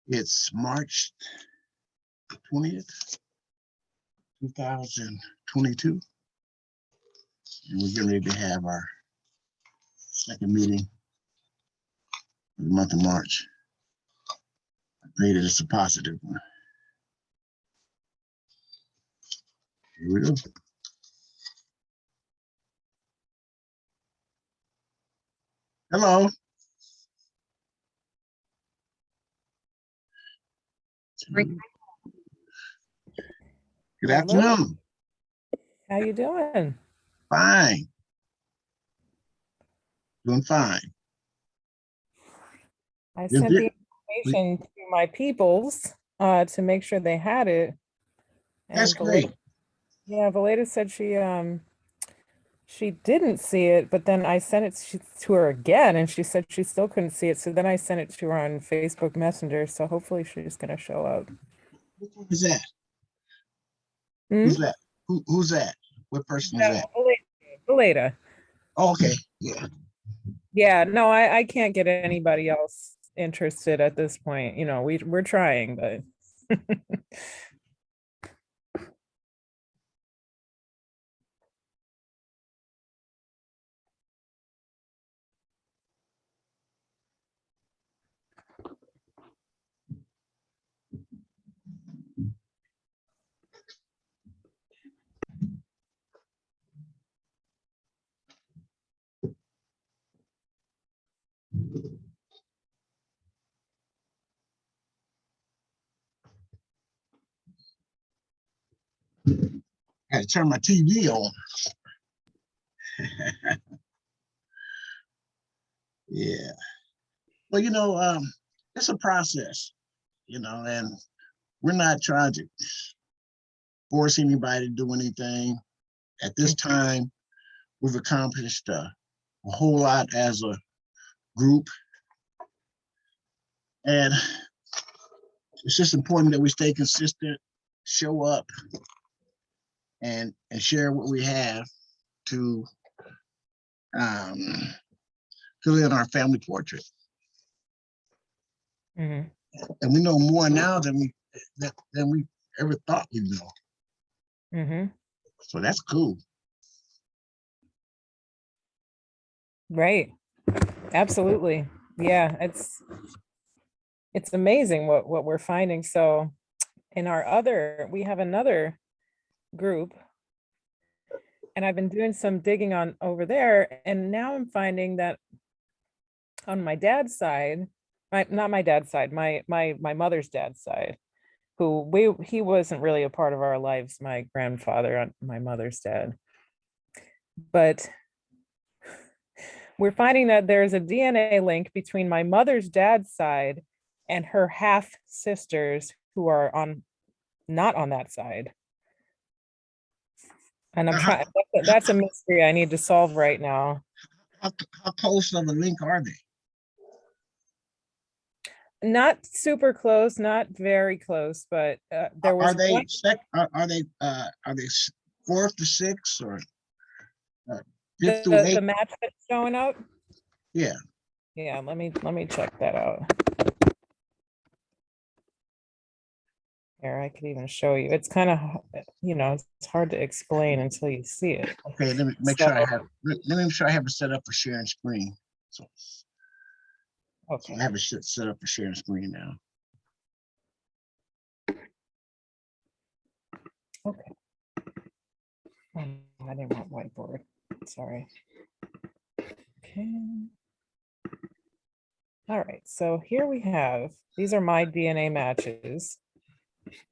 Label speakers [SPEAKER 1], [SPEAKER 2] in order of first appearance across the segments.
[SPEAKER 1] It's March 20th, 2022. And we're getting ready to have our second meeting of the month of March. I pray that it's a positive one. Here we go. Hello. Good afternoon.
[SPEAKER 2] How you doing?
[SPEAKER 1] Fine. Doing fine.
[SPEAKER 2] I sent the information to my peoples to make sure they had it. And
[SPEAKER 1] That's great.
[SPEAKER 2] Yeah, Valeda said she didn't see it, but then I sent it to her again, and she said she still couldn't see it. So then I sent it to her on Facebook Messenger. So hopefully she's gonna show up.
[SPEAKER 1] Who's that? Who's that? Who's that? What person is that?
[SPEAKER 2] Valeda.
[SPEAKER 1] Oh, okay. Yeah.
[SPEAKER 2] Yeah, no, I can't get anybody else interested at this point. You know, we're trying, but
[SPEAKER 1] I had to turn my TV on. Yeah. Well, it's a process, and we're not trying to force anybody to do anything. At this time, we've accomplished a whole lot as a group. And it's just important that we stay consistent, show up, and share what we have to fill in our family portrait.
[SPEAKER 2] Mhm.
[SPEAKER 1] And we know more now than we ever thought we'd know.
[SPEAKER 2] Mhm.
[SPEAKER 1] So that's cool.
[SPEAKER 2] Right. Absolutely. Yeah, it's amazing what we're finding. So we have another group, and I've been doing some digging on over there, and now I'm finding that on my dad's side, not my dad's side, my mother's dad's side, he wasn't really a part of our lives, my grandfather on my mother's dad. But we're finding that there's a DNA link between my mother's dad's side and her half sisters who are not on that side. And I'm trying, that's a mystery I need to solve right now.
[SPEAKER 1] How close of a link are they?
[SPEAKER 2] Not super close, not very close, but there was
[SPEAKER 1] are they fourth to sixth or fifth to eighth?
[SPEAKER 2] The match that's showing up?
[SPEAKER 1] Yeah.
[SPEAKER 2] Yeah, let me check that out. Here, I could even show you. It's kind of, it's hard to explain until you see it.
[SPEAKER 1] Okay, let me make sure I have it set up for sharing screen. So
[SPEAKER 2] okay.
[SPEAKER 1] I have it set up for sharing screen now.
[SPEAKER 2] Okay. I didn't want whiteboard. Sorry. Okay. All right, so here we have, these are my DNA matches.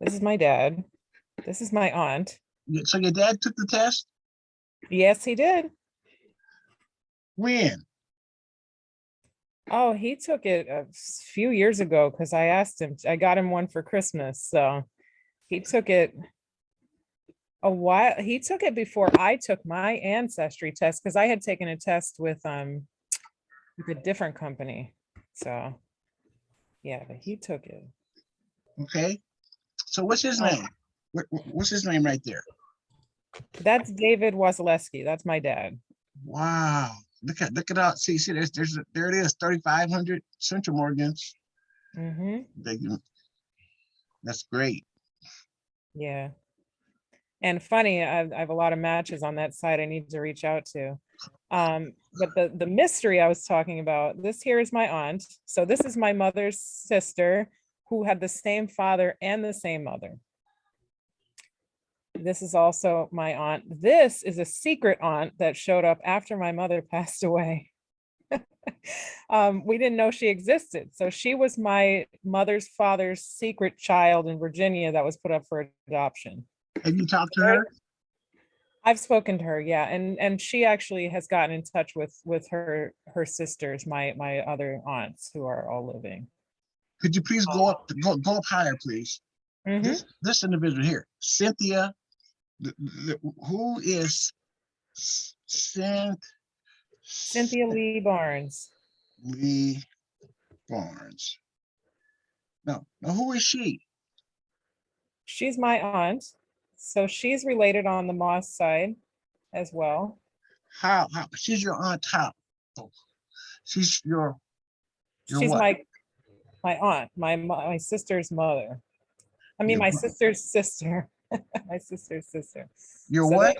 [SPEAKER 2] This is my dad. This is my aunt.
[SPEAKER 1] So your dad took the test?
[SPEAKER 2] Yes, he did.
[SPEAKER 1] When?
[SPEAKER 2] Oh, he took it a few years ago because I asked him. I got him one for Christmas. So he took it a while. He took it before I took my ancestry test because I had taken a test with a different company. So yeah, but he took it.
[SPEAKER 1] Okay. So what's his name? What's his name right there?
[SPEAKER 2] That's David Wasilewski. That's my dad.
[SPEAKER 1] Wow. Look at out. See, there it is, 3,500 Central Morgans.
[SPEAKER 2] Mm-hmm.
[SPEAKER 1] That's great.
[SPEAKER 2] Yeah. And funny, I have a lot of matches on that side I need to reach out to. But the mystery I was talking about, this here is my aunt. So this is my mother's sister who had the same father and the same mother. This is also my aunt. This is a secret aunt that showed up after my mother passed away. We didn't know she existed. So she was my mother's father's secret child in Virginia that was put up for adoption.
[SPEAKER 1] Have you talked to her?
[SPEAKER 2] I've spoken to her, yeah, and she actually has gotten in touch with her sisters, my other aunts who are all living.
[SPEAKER 1] Could you please go up higher, please?
[SPEAKER 2] Mhm.
[SPEAKER 1] This individual here, Cynthia. Who is
[SPEAKER 2] Cynthia Lee Barnes.
[SPEAKER 1] Lee Barnes? No, who is she?
[SPEAKER 2] She's my aunt, so she's related on the Moss side as well.
[SPEAKER 1] How? She's your aunt? How? Oh, she's your
[SPEAKER 2] She's
[SPEAKER 1] what?
[SPEAKER 2] my aunt, my sister's mother. I mean,
[SPEAKER 1] Your,
[SPEAKER 2] my sister's sister. My sister's sister.
[SPEAKER 1] your
[SPEAKER 2] So
[SPEAKER 1] what?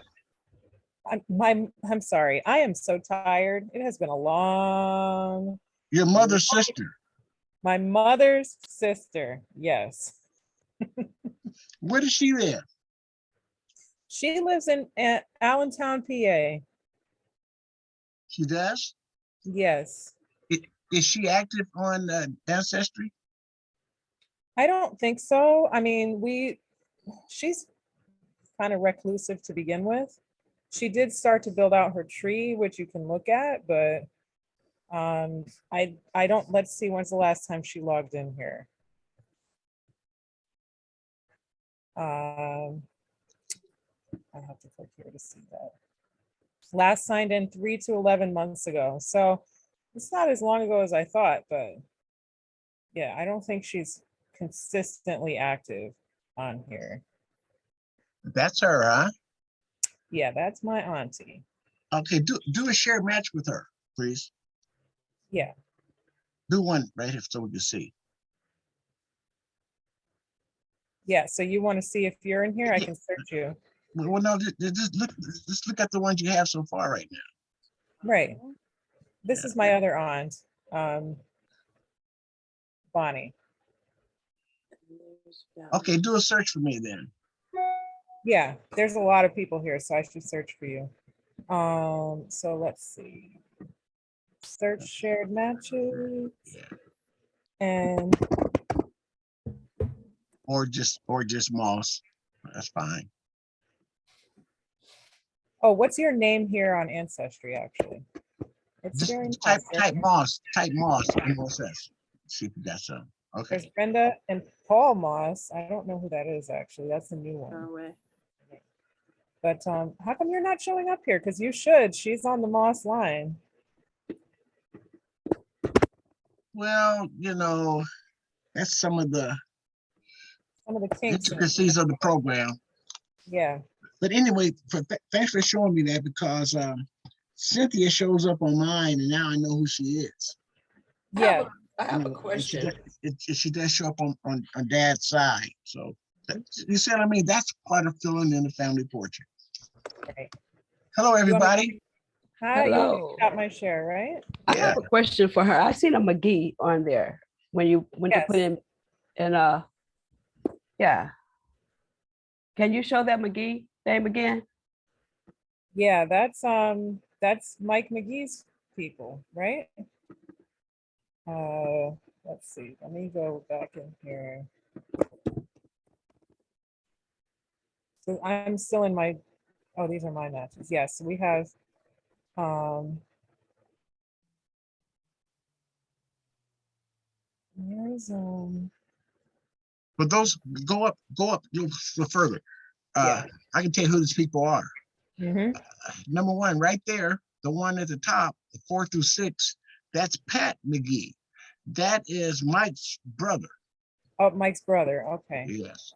[SPEAKER 2] I'm sorry. I am so tired. It has been a long.
[SPEAKER 1] Your mother's sister.
[SPEAKER 2] My mother's sister. Yes.
[SPEAKER 1] Where does she live?
[SPEAKER 2] She lives in Allentown, PA.
[SPEAKER 1] She does?
[SPEAKER 2] Yes.
[SPEAKER 1] Is she active on Ancestry?
[SPEAKER 2] I don't think so. I mean, she's kind of reclusive to begin with. She did start to build out her tree, which you can look at, but I don't, let's see, when's the last time she logged in here? I have to click here to see that. Last signed in 3 to 11 months ago. So it's not as long ago as I thought, but yeah, I don't think she's consistently active on here.
[SPEAKER 1] That's her, huh?
[SPEAKER 2] Yeah, that's my auntie.
[SPEAKER 1] Okay, do a share match with her, please.
[SPEAKER 2] Yeah.
[SPEAKER 1] Do one right here so we can see.
[SPEAKER 2] Yeah, so you want to see if you're in here? I can search you.
[SPEAKER 1] Well, no, just look at the ones you have so far right now.
[SPEAKER 2] Right. This is my other aunt, Bonnie.
[SPEAKER 1] Okay, do a search for me then.
[SPEAKER 2] Yeah, there's a lot of people here, so I should search for you. So let's see. Search shared matches.
[SPEAKER 1] Yeah.
[SPEAKER 2] And
[SPEAKER 1] Or just Moss. That's fine.
[SPEAKER 2] oh, what's your name here on Ancestry, actually? It's
[SPEAKER 1] Just
[SPEAKER 2] very
[SPEAKER 1] type
[SPEAKER 2] Moss.
[SPEAKER 1] Moss, MOSS. See if you got some. Okay.
[SPEAKER 2] There's Brenda and Paul Moss. I don't know who that is, actually. That's a new one. But how come you're not showing up here? Because you should. She's on the Moss line.
[SPEAKER 1] Well, you know, that's some of the
[SPEAKER 2] kinks.
[SPEAKER 1] intricacies of the program.
[SPEAKER 2] Yeah.
[SPEAKER 1] But anyway, thanks for showing me that, because Cynthia shows up on mine, and now I know who she is.
[SPEAKER 2] Yeah.
[SPEAKER 3] I have a question.
[SPEAKER 1] She does show up on Dad's side. So you see what I mean? That's part of filling in the family portrait.
[SPEAKER 2] Right.
[SPEAKER 1] Hello, everybody.
[SPEAKER 2] Hi,
[SPEAKER 3] Hello.
[SPEAKER 2] you got my share, right?
[SPEAKER 3] I have a question for her. I seen a McGee on there when you went to put in yeah. Can you show that McGee name again?
[SPEAKER 2] Yeah, that's Mike McGee's people, right? Let's see. Let me go back in here. So I'm still in my, oh, these are my matches. Yes, we have where's
[SPEAKER 1] But those go up further.
[SPEAKER 2] Yeah.
[SPEAKER 1] I can tell you who these people are.
[SPEAKER 2] Mhm.
[SPEAKER 1] Number one, right there, the one at the top, 4 through 6, that's Pat McGee. That is Mike's brother.
[SPEAKER 2] Oh, Mike's brother. Okay.
[SPEAKER 1] Yes.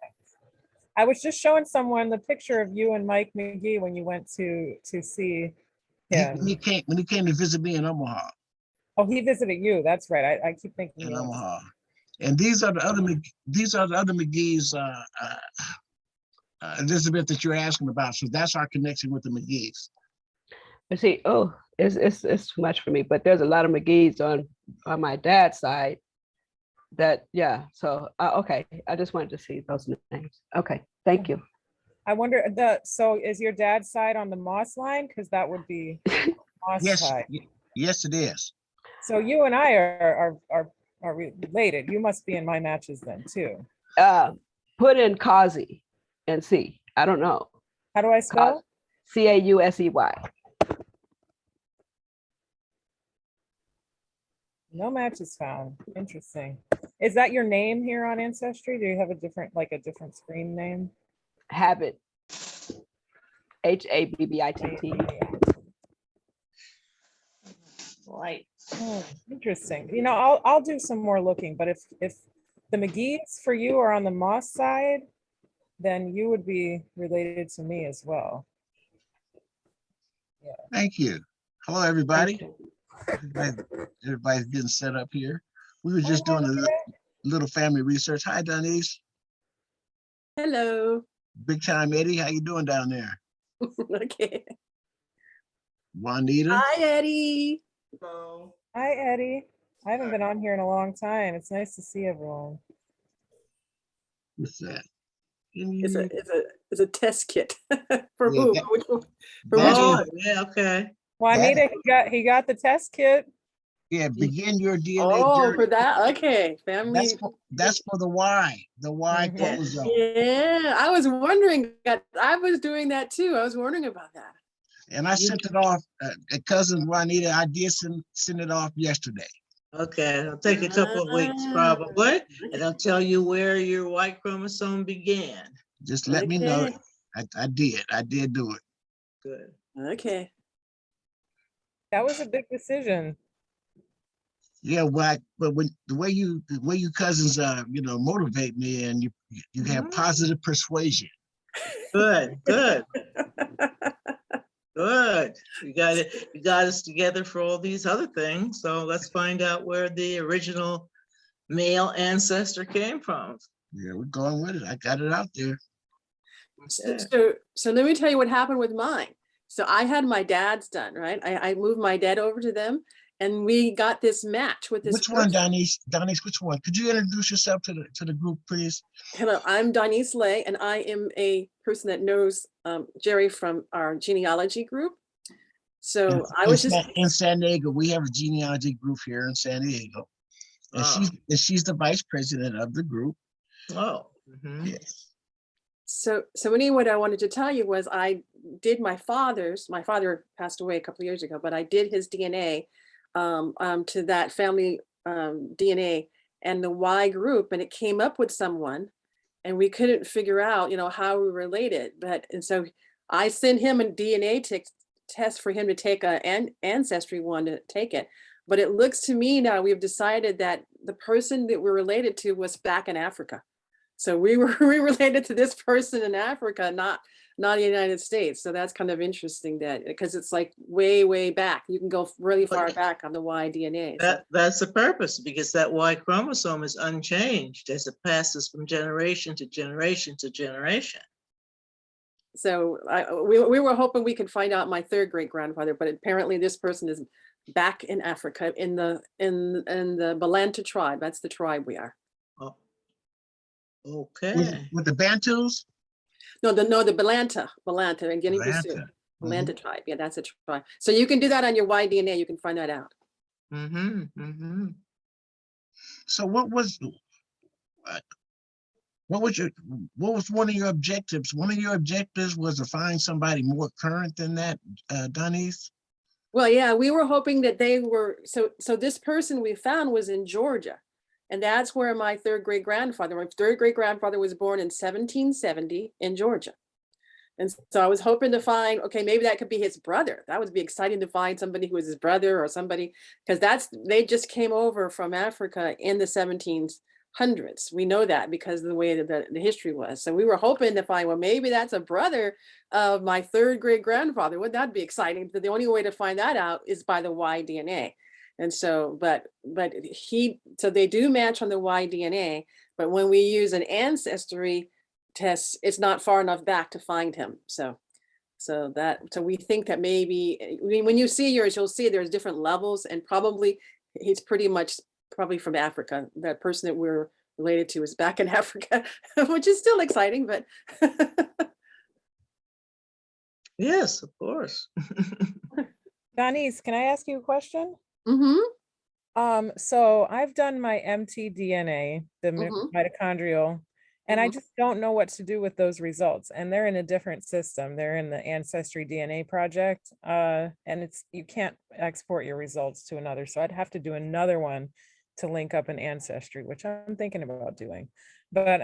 [SPEAKER 2] I was just showing someone the picture of you and Mike McGee when you went to see him.
[SPEAKER 1] When he came to visit me in Omaha.
[SPEAKER 2] Oh, he visited you. That's right. I keep thinking
[SPEAKER 1] In Omaha. And these are the other McGee's, Elizabeth, that you're asking about. So that's our connection with the McGee's.
[SPEAKER 3] But see, oh, it's too much for me. But there's a lot of McGee's on my dad's side. That yeah. So okay, I just wanted to see those names. Okay, thank you.
[SPEAKER 2] I wonder so is your dad's side on the Moss line? Because that would be Moss
[SPEAKER 1] Yes,
[SPEAKER 2] side.
[SPEAKER 1] yes, it is.
[SPEAKER 2] So you and I are related. You must be in my matches then too.
[SPEAKER 3] Put in Causey and see. I don't know.
[SPEAKER 2] How do I spell?
[SPEAKER 3] Causey.
[SPEAKER 2] No matches found. Interesting. Is that your name here on Ancestry? Do you have a different screen name?
[SPEAKER 3] Habit. Habbitt.
[SPEAKER 4] Right.
[SPEAKER 2] Oh, interesting. You know, I'll do some more looking, but if the McGee's for you are on the Moss side, then you would be related to me as well.
[SPEAKER 1] Thank you. Hello, everybody. Everybody's getting set up here. We were just doing a little family research. Hi, Denise.
[SPEAKER 4] Hello.
[SPEAKER 1] Big time Eddie. How you doing down there?
[SPEAKER 4] Okay.
[SPEAKER 1] Juanita.
[SPEAKER 4] Hi, Eddie. Hello.
[SPEAKER 2] Hi, Eddie. I haven't been on here in a long time. It's nice to see everyone.
[SPEAKER 1] What's that?
[SPEAKER 4] It's a test kit for
[SPEAKER 1] Yeah,
[SPEAKER 4] who?
[SPEAKER 1] that-
[SPEAKER 4] For which
[SPEAKER 1] that
[SPEAKER 4] one?
[SPEAKER 1] is-
[SPEAKER 4] Yeah. Okay.
[SPEAKER 2] Juanita, he got the test kit.
[SPEAKER 1] Yeah, begin your DNA
[SPEAKER 4] Oh,
[SPEAKER 1] journey.
[SPEAKER 4] for that. Okay. Family.
[SPEAKER 1] That's for the Y. The Y
[SPEAKER 2] Mhm.
[SPEAKER 1] chromosome.
[SPEAKER 4] Yeah. I was wondering that. I was doing that too. I was wondering about that.
[SPEAKER 1] And I sent it off. Cousin Juanita, I did send it off yesterday.
[SPEAKER 5] Okay, it'll take a couple of weeks probably, and I'll tell you where your Y chromosome began.
[SPEAKER 1] Just let me know.
[SPEAKER 4] Okay.
[SPEAKER 1] I did do it.
[SPEAKER 5] Good.
[SPEAKER 4] Okay.
[SPEAKER 2] That was a big decision.
[SPEAKER 1] Yeah, but when the way you cousins motivate me, and you have positive persuasion.
[SPEAKER 5] Good, good, good. You got us together for all these other things. So let's find out where the original male ancestor came from.
[SPEAKER 1] Yeah, we're going with it. I got it out there.
[SPEAKER 4] So let me tell you what happened with mine. So I had my dad's done, right? I moved my dad over to them, and we got this match with this.
[SPEAKER 1] Which one,
[SPEAKER 4] person.
[SPEAKER 1] Donnice, which one? Could you introduce yourself to the group, please?
[SPEAKER 4] Hello, I'm Donnice Lay, and I am a person that knows Jerry from our genealogy group. So I was just
[SPEAKER 1] in San Diego. We have a genealogy group here in San Diego, and she's the vice president of the group.
[SPEAKER 5] Oh.
[SPEAKER 1] Yes.
[SPEAKER 4] so anyway, what I wanted to tell you was I did my father passed away a couple of years ago, but I did his DNA to that family DNA and the Y group, and it came up with someone, and we couldn't figure out, how we related. And so I sent him a DNA test for him to take an ancestry one to take it. But it looks to me now we've decided that the person that we're related to was back in Africa. So we related to this person in Africa, not the United States. So that's kind of interesting because it's like way back. You can go really far back on the Y DNA.
[SPEAKER 5] That's the purpose, because that Y chromosome is unchanged as it passes from generation to generation to generation.
[SPEAKER 4] So we were hoping we could find out my third great grandfather, but apparently this person is back in Africa in the Balanta tribe. That's the tribe we are.
[SPEAKER 5] Oh. Okay.
[SPEAKER 1] With the Bantus?
[SPEAKER 4] No, the Balanta and Guinea-Bissau. Balanta tribe. Yeah, that's a tribe. So you can do that on your Y DNA. You can find that out.
[SPEAKER 1] So what was one of your objectives? One of your objectives was to find somebody more current than that, Donnice?
[SPEAKER 4] Well, yeah, we were hoping that they were, so this person we found was in Georgia. And that's where my third great grandfather was born in 1770 in Georgia. And so I was hoping to find, okay, maybe that could be his brother. That would be exciting to find somebody who was his brother or somebody, because they just came over from Africa in the 1700s. We know that because of the way that the history was. So we were hoping to find, well, maybe that's a brother of my third great grandfather. Wouldn't that be exciting? But the only way to find that out is by the Y DNA. And so, so they do match on the Y-DNA, but when we use an ancestry test, it's not far enough back to find him. So we think that maybe, when you see yours, you'll see there's different levels, and probably he's probably from Africa. That person that we're related to is back in Africa, which is still exciting, but.
[SPEAKER 5] Yes, of course.
[SPEAKER 2] Janice, can I ask you a question?
[SPEAKER 4] Mm-hmm.
[SPEAKER 2] So I've done my mtDNA, the mitochondrial, and I just don't know what to do with those results. And they're in a different system. They're in the Ancestry DNA project. And you can't export your results to another. So I'd have to do another one to link up an Ancestry, which I'm thinking about doing. But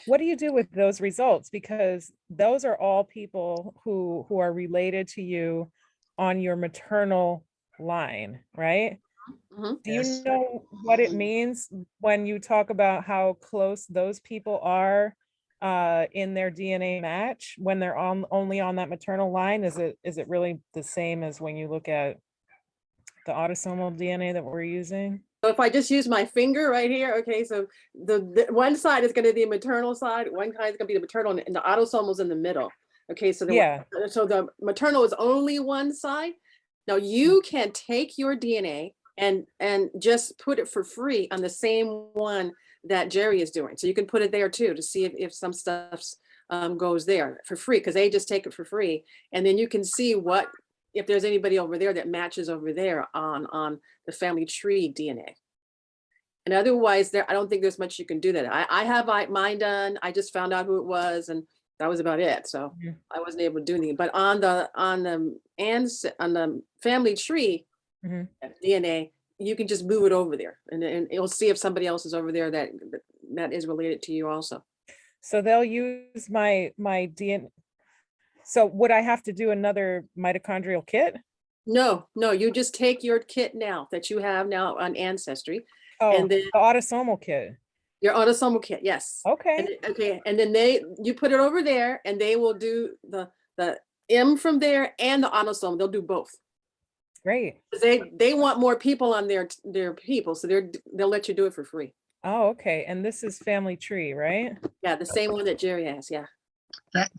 [SPEAKER 2] what do you do with those results? Because those are all people who are related to you on your maternal line, right? Do you
[SPEAKER 5] Yes.
[SPEAKER 2] know what it means when you talk about how close those people are in their DNA match when they're only on that maternal line? Is it really the same as when you look at the autosomal DNA that we're using?
[SPEAKER 4] So if I just use my finger right here, okay, so the one side is going to be the maternal side, one side is going to be the maternal, and the autosomal is in the middle. Okay, so so the maternal is only one side. Now you can take your DNA and just put it for free on the same one that Jerry is doing. So you can put it there too to see if some stuff goes there for free, because they just take it for free, and then you can see if there's anybody over there that matches over there on the family tree DNA. And otherwise, I don't think there's much you can do that. I have mine done. I just found out who it was, and that was about it. So I wasn't able to do anything. But on the family tree DNA, you can just move it over there, and you'll see if somebody else is over there that is related to you also.
[SPEAKER 2] So they'll use my DNA. So would I have to do another mitochondrial kit?
[SPEAKER 4] No, you just take your kit now that you have now on Ancestry.
[SPEAKER 2] Oh,
[SPEAKER 4] and then
[SPEAKER 2] the autosomal kit.
[SPEAKER 4] Your autosomal kit, yes.
[SPEAKER 2] Okay.
[SPEAKER 4] And then you put it over there, and they will do the M from there and the autosomal. They'll do both.
[SPEAKER 2] Great.
[SPEAKER 4] They want more people on their people, so they'll let you do it for free.
[SPEAKER 2] Oh, okay. And this is family tree, right?
[SPEAKER 4] Yeah, the same one that Jerry has. Yeah.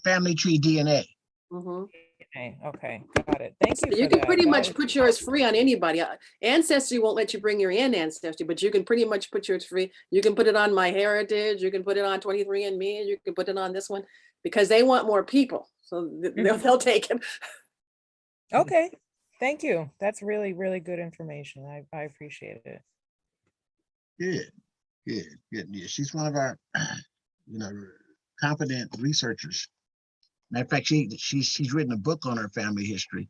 [SPEAKER 1] Family tree DNA.
[SPEAKER 2] Okay, got it. Thank you.
[SPEAKER 4] You can pretty much put yours free on anybody. Ancestry won't let you bring your Ancestry, but you can pretty much put yours free. You can put it on MyHeritage. You can put it on 23andMe. You can put it on this one, because they want more people, so they'll take it.
[SPEAKER 2] Okay, thank you. That's really, really good information. I appreciate it.
[SPEAKER 1] Good. Yeah, she's one of our, competent researchers. Matter of fact, she's written a book on her family history.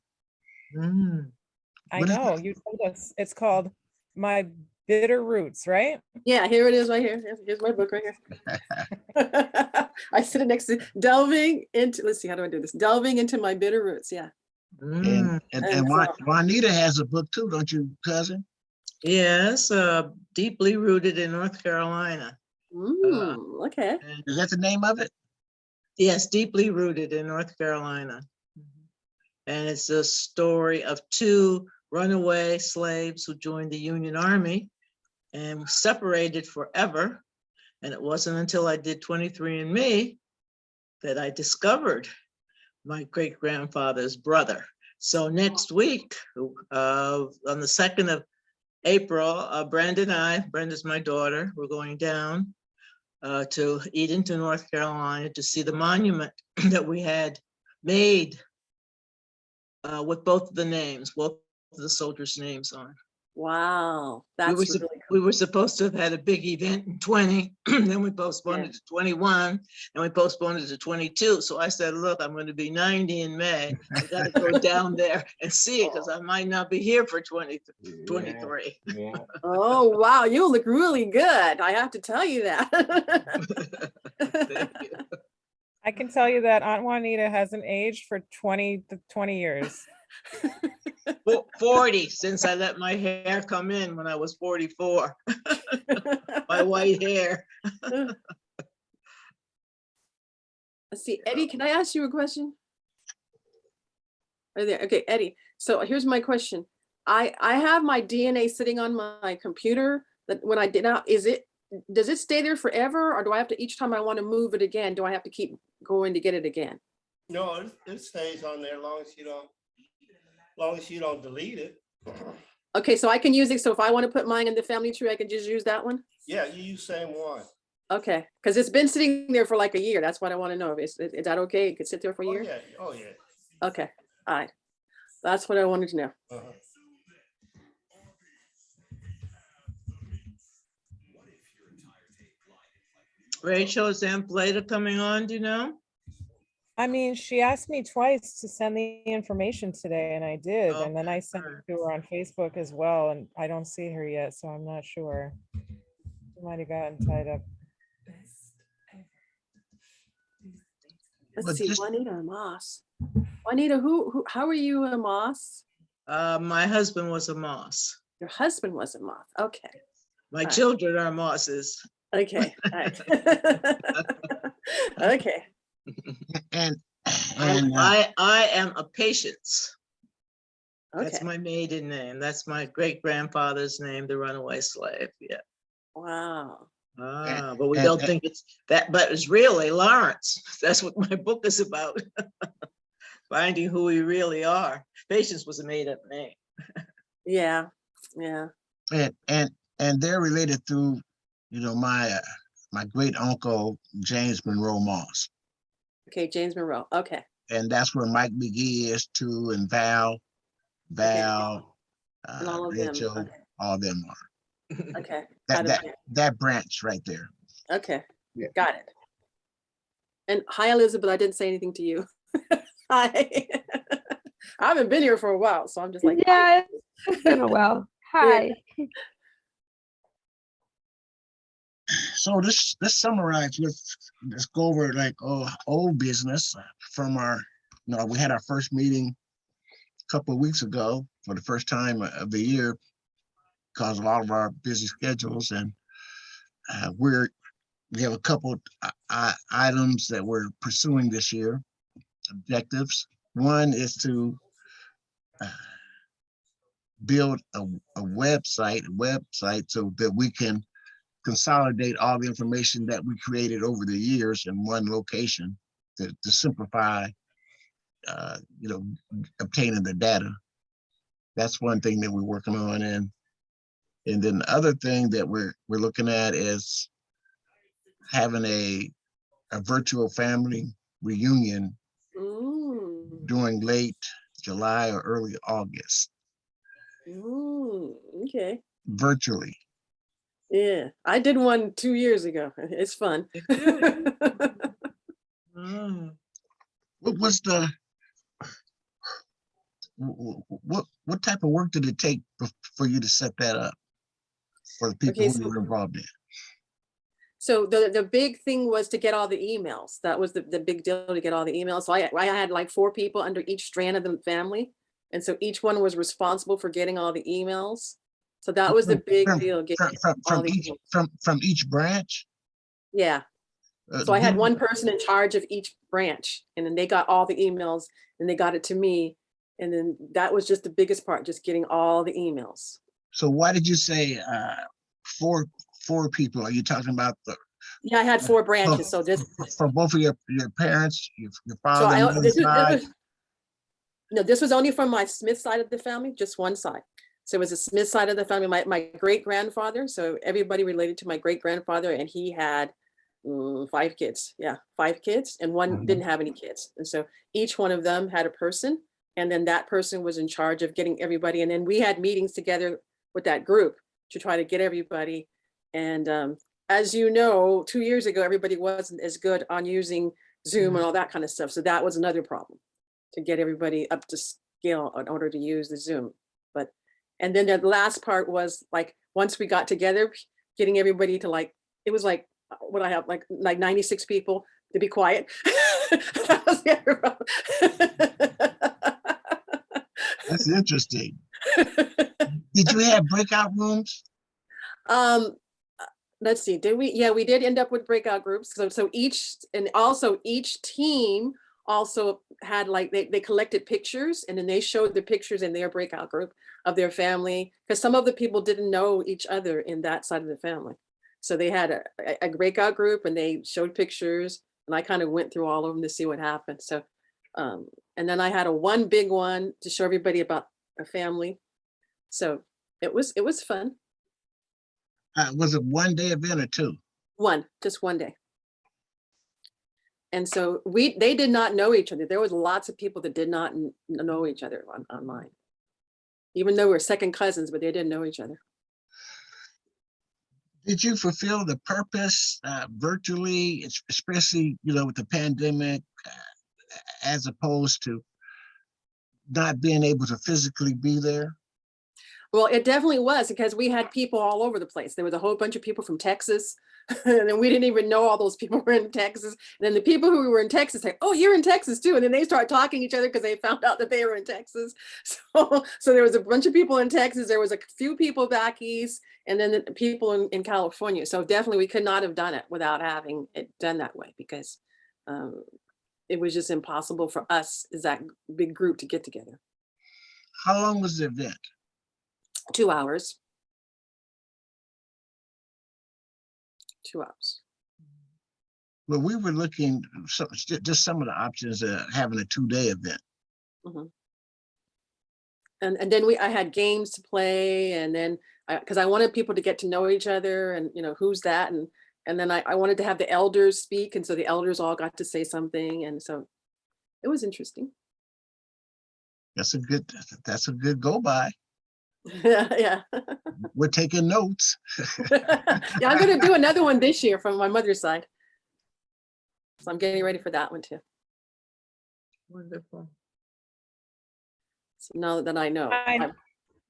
[SPEAKER 2] I know, you told us. It's called My Bitter Roots, right?
[SPEAKER 4] Yeah, here it is right here. Here's my book right here. I sit it next to Delving into, let's see, how do I do this? Delving into My Bitter Roots, yeah.
[SPEAKER 1] And Juanita has a book too, don't you, cousin?
[SPEAKER 5] Yes, Deeply Rooted in North Carolina.
[SPEAKER 4] Okay.
[SPEAKER 1] Is that the name of it?
[SPEAKER 5] Yes, Deeply Rooted in North Carolina. And it's a story of two runaway slaves who joined the Union Army and separated forever. And it wasn't until I did 23andMe that I discovered my great-grandfather's brother. So next week, on the 2nd of April, Brenda's my daughter, we're going down to Edenton, North Carolina, to see the monument that we had made with both of the soldiers' names on.
[SPEAKER 4] Wow, that's really cool.
[SPEAKER 5] We were supposed to have had a big event in 20, then we postponed it to 21, and we postponed it to 22. So I said, look, I'm going to be 90 in May. I got to go down there and see it, because I might not be here for 23.
[SPEAKER 1] Yeah.
[SPEAKER 4] Oh, wow, you look really good. I have to tell you that.
[SPEAKER 5] Thank you.
[SPEAKER 2] I can tell you that Aunt Juanita hasn't aged for 20 years.
[SPEAKER 5] 40, since I let my hair come in when I was 44. My white hair.
[SPEAKER 4] Let's see, Eddie, can I ask you a question? Right there. Okay, Eddie. So here's my question. I have my DNA sitting on my computer that when I did not, does it stay there forever? Or do I have to, each time I want to move it again, do I have to keep going to get it again?
[SPEAKER 6] No, it stays on there as long as you don't delete it.
[SPEAKER 4] Okay, so I can use it. So if I want to put mine in the family tree, I can just use that one?
[SPEAKER 6] Yeah, you use same one.
[SPEAKER 4] Okay, because it's been sitting there for like a year. That's what I want to know. Is that okay? It could sit there for a
[SPEAKER 6] Oh,
[SPEAKER 4] year?
[SPEAKER 6] yeah, oh, yeah.
[SPEAKER 4] Okay, all right. That's what I wanted to know.
[SPEAKER 6] Uh-huh.
[SPEAKER 5] Rachel, is Amplata coming on, do you know?
[SPEAKER 2] I mean, she asked me twice to send the information today and I did. And then I sent
[SPEAKER 5] Okay.
[SPEAKER 2] it to her on Facebook as well. And I don't see her yet, so I'm not sure. She might have gotten tied up.
[SPEAKER 4] Let's
[SPEAKER 1] But
[SPEAKER 4] see,
[SPEAKER 1] just-
[SPEAKER 4] Juanita Moss. Juanita, how are you a Moss?
[SPEAKER 5] My husband was a Moss.
[SPEAKER 4] Your husband was a Moss. Okay,
[SPEAKER 5] My
[SPEAKER 4] Right.
[SPEAKER 5] children are Mosses.
[SPEAKER 4] okay, all right. Okay,
[SPEAKER 1] And
[SPEAKER 5] I am a Patience.
[SPEAKER 4] okay,
[SPEAKER 5] That's my maiden name. That's my great grandfather's name, the runaway slave. Yeah.
[SPEAKER 4] wow.
[SPEAKER 5] But we
[SPEAKER 1] and-
[SPEAKER 5] don't think it's that, but it's really Lawrence. That's what my book is about. Finding who we really are. Patience was a made up name.
[SPEAKER 4] Yeah.
[SPEAKER 1] and they're related through, my great uncle James Monroe Moss,
[SPEAKER 4] Okay, James Monroe. Okay,
[SPEAKER 1] and that's where Mike McGee is too, and Val,
[SPEAKER 4] and all of them.
[SPEAKER 1] Rachel,
[SPEAKER 4] Okay,
[SPEAKER 1] all them are
[SPEAKER 4] okay.
[SPEAKER 1] that
[SPEAKER 4] Got
[SPEAKER 1] that
[SPEAKER 4] it.
[SPEAKER 1] that branch right there.
[SPEAKER 4] Okay,
[SPEAKER 1] Yeah.
[SPEAKER 4] got it. And hi, Elizabeth, I didn't say anything to you. Hi. I haven't been here for a while, so I'm just like,
[SPEAKER 3] Yeah, it's been a while. Hi.
[SPEAKER 1] So this summarize let's go over like old business from our, we had our first meeting a couple of weeks ago for the first time of the year because of all of our busy schedules, and we have a couple items that we're pursuing this year, objectives. One is to build a website so that we can consolidate all the information that we created over the years in one location to simplify, obtaining the data. That's one thing that we're working on. And then the other thing that we're looking at is having a virtual family reunion during late July or early August,
[SPEAKER 4] okay.
[SPEAKER 1] virtually.
[SPEAKER 4] Yeah, I did one 2 years ago. It's fun.
[SPEAKER 5] Oh,
[SPEAKER 1] What was what type of work did it take for you to set that up for the people
[SPEAKER 4] Okay,
[SPEAKER 1] who were involved in?
[SPEAKER 4] So the big thing was to get all the emails. That was the big deal, to get all the emails. So I had like 4 people under each strand of the family. And so each one was responsible for getting all the emails. So that was the big deal. Getting all the emails.
[SPEAKER 1] From each branch.
[SPEAKER 4] Yeah. So I had one person in charge of each branch, and then they got all the emails and they got it to me. And then that was just the biggest part, just getting all the emails.
[SPEAKER 1] So why did you say four people? Are you talking about
[SPEAKER 4] Yeah, I had 4 branches. So this,
[SPEAKER 1] for both of your parents, your
[SPEAKER 4] so
[SPEAKER 1] father, and mother's side?
[SPEAKER 4] No, this was only from my Smith side of the family, just one side. So it was the Smith side of the family, my great grandfather. So everybody related to my great grandfather, and he had 5 kids. Yeah, 5 kids, and one didn't have any kids. And so each one of them had a person, and then that person was in charge of getting everybody. And then we had meetings together with that group to try to get everybody. And as you know, 2 years ago, everybody wasn't as good on using Zoom and all that kind of stuff. So that was another problem, to get everybody up to scale in order to use the Zoom. And then the last part was like, once we got together, getting everybody to like, it was like, what I have, like 96 people to be quiet. That was the other problem.
[SPEAKER 1] That's interesting. Did you have breakout rooms?
[SPEAKER 4] Let's see, did we? Yeah, we did end up with breakout groups. So each, and also each team also had like, they collected pictures and then they showed the pictures in their breakout group of their family. Because some of the people didn't know each other in that side of the family. So they had a breakout group and they showed pictures and I kind of went through all of them to see what happened. So, and then I had one big one to show everybody about a family. So it was fun.
[SPEAKER 1] Was it one day event or two?
[SPEAKER 4] Just one day. And so they did not know each other. There was lots of people that did not know each other online, even though we're second cousins, but they didn't know each other.
[SPEAKER 1] Did you fulfill the purpose virtually, especially, with the pandemic, as opposed to not being able to physically be there?
[SPEAKER 4] Well, it definitely was, because we had people all over the place. There was a whole bunch of people from Texas, and then we didn't even know all those people were in Texas. And then the people who were in Texas say, "Oh, you're in Texas too." And then they start talking to each other because they found out that they were in Texas. So there was a bunch of people in Texas. There was a few people back east, and then the people in California. So definitely we could not have done it without having it done that way, because it was just impossible for us as that big group to get together.
[SPEAKER 1] How long was the event?
[SPEAKER 4] 2 hours. 2 hours.
[SPEAKER 1] Well, we were looking just some of the options of having a 2-day event.
[SPEAKER 4] Mm-hmm. And then I had games to play, and then because I wanted people to get to know each other, and who's that, and then I wanted to have the elders speak, and so the elders all got to say something, and so it was interesting.
[SPEAKER 1] That's a good go by.
[SPEAKER 4] Yeah.
[SPEAKER 1] We're taking notes.
[SPEAKER 4] Yeah, I'm going to do another one this year from my mother's side. So I'm getting ready for that one too.
[SPEAKER 5] Wonderful.
[SPEAKER 4] So now that I know.
[SPEAKER 2] Do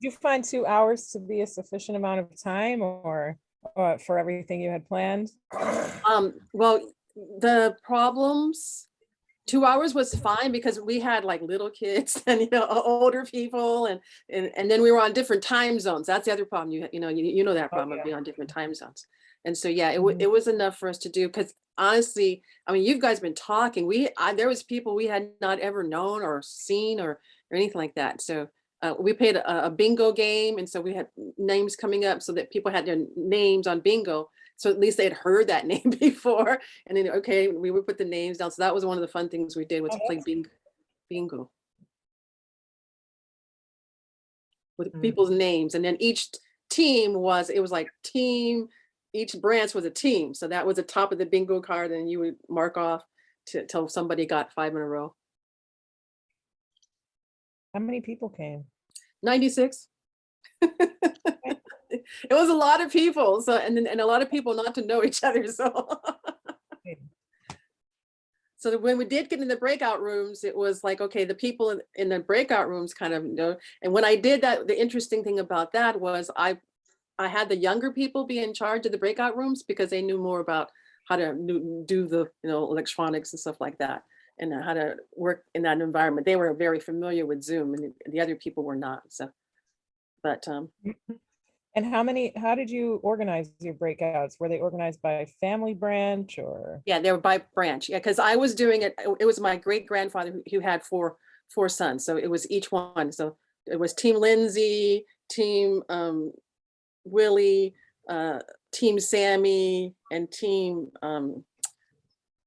[SPEAKER 2] you find 2 hours to be a sufficient amount of time, or for everything you had planned?
[SPEAKER 4] Well, the problems, 2 hours was fine because we had like little kids and older people, and then we were on different time zones. That's the other problem. You know that problem of being on different time zones. And so yeah, it was enough for us to do, because honestly, I mean, you guys been talking. There was people we had not ever known or seen or anything like that. So we played a bingo game, and so we had names coming up so that people had their names on bingo. So at least they had heard that name before, and then okay, we would put the names down. So that was one of the fun things we did, was to play bingo with people's names, and then each team was like team. Each branch was a team, so that was the top of the bingo card, and you would mark off till somebody got 5 in a row.
[SPEAKER 2] How many people came?
[SPEAKER 4] 96. It was a lot of people. So and a lot of people not to know each other. So when we did get in the breakout rooms, it was like, okay, the people in the breakout rooms kind of know. And when I did that, the interesting thing about that was I had the younger people be in charge of the breakout rooms, because they knew more about how to do the electronics and stuff like that, and how to work in that environment. They were very familiar with Zoom, and the other people were not. So, but
[SPEAKER 2] And how did you organize your breakouts? Were they organized by family branch or?
[SPEAKER 4] yeah, they were by branch. Yeah, because I was doing it. It was my great grandfather who had four sons, so it was each one. So it was Team Lindsay, Team Willie, Team Sammy, and Team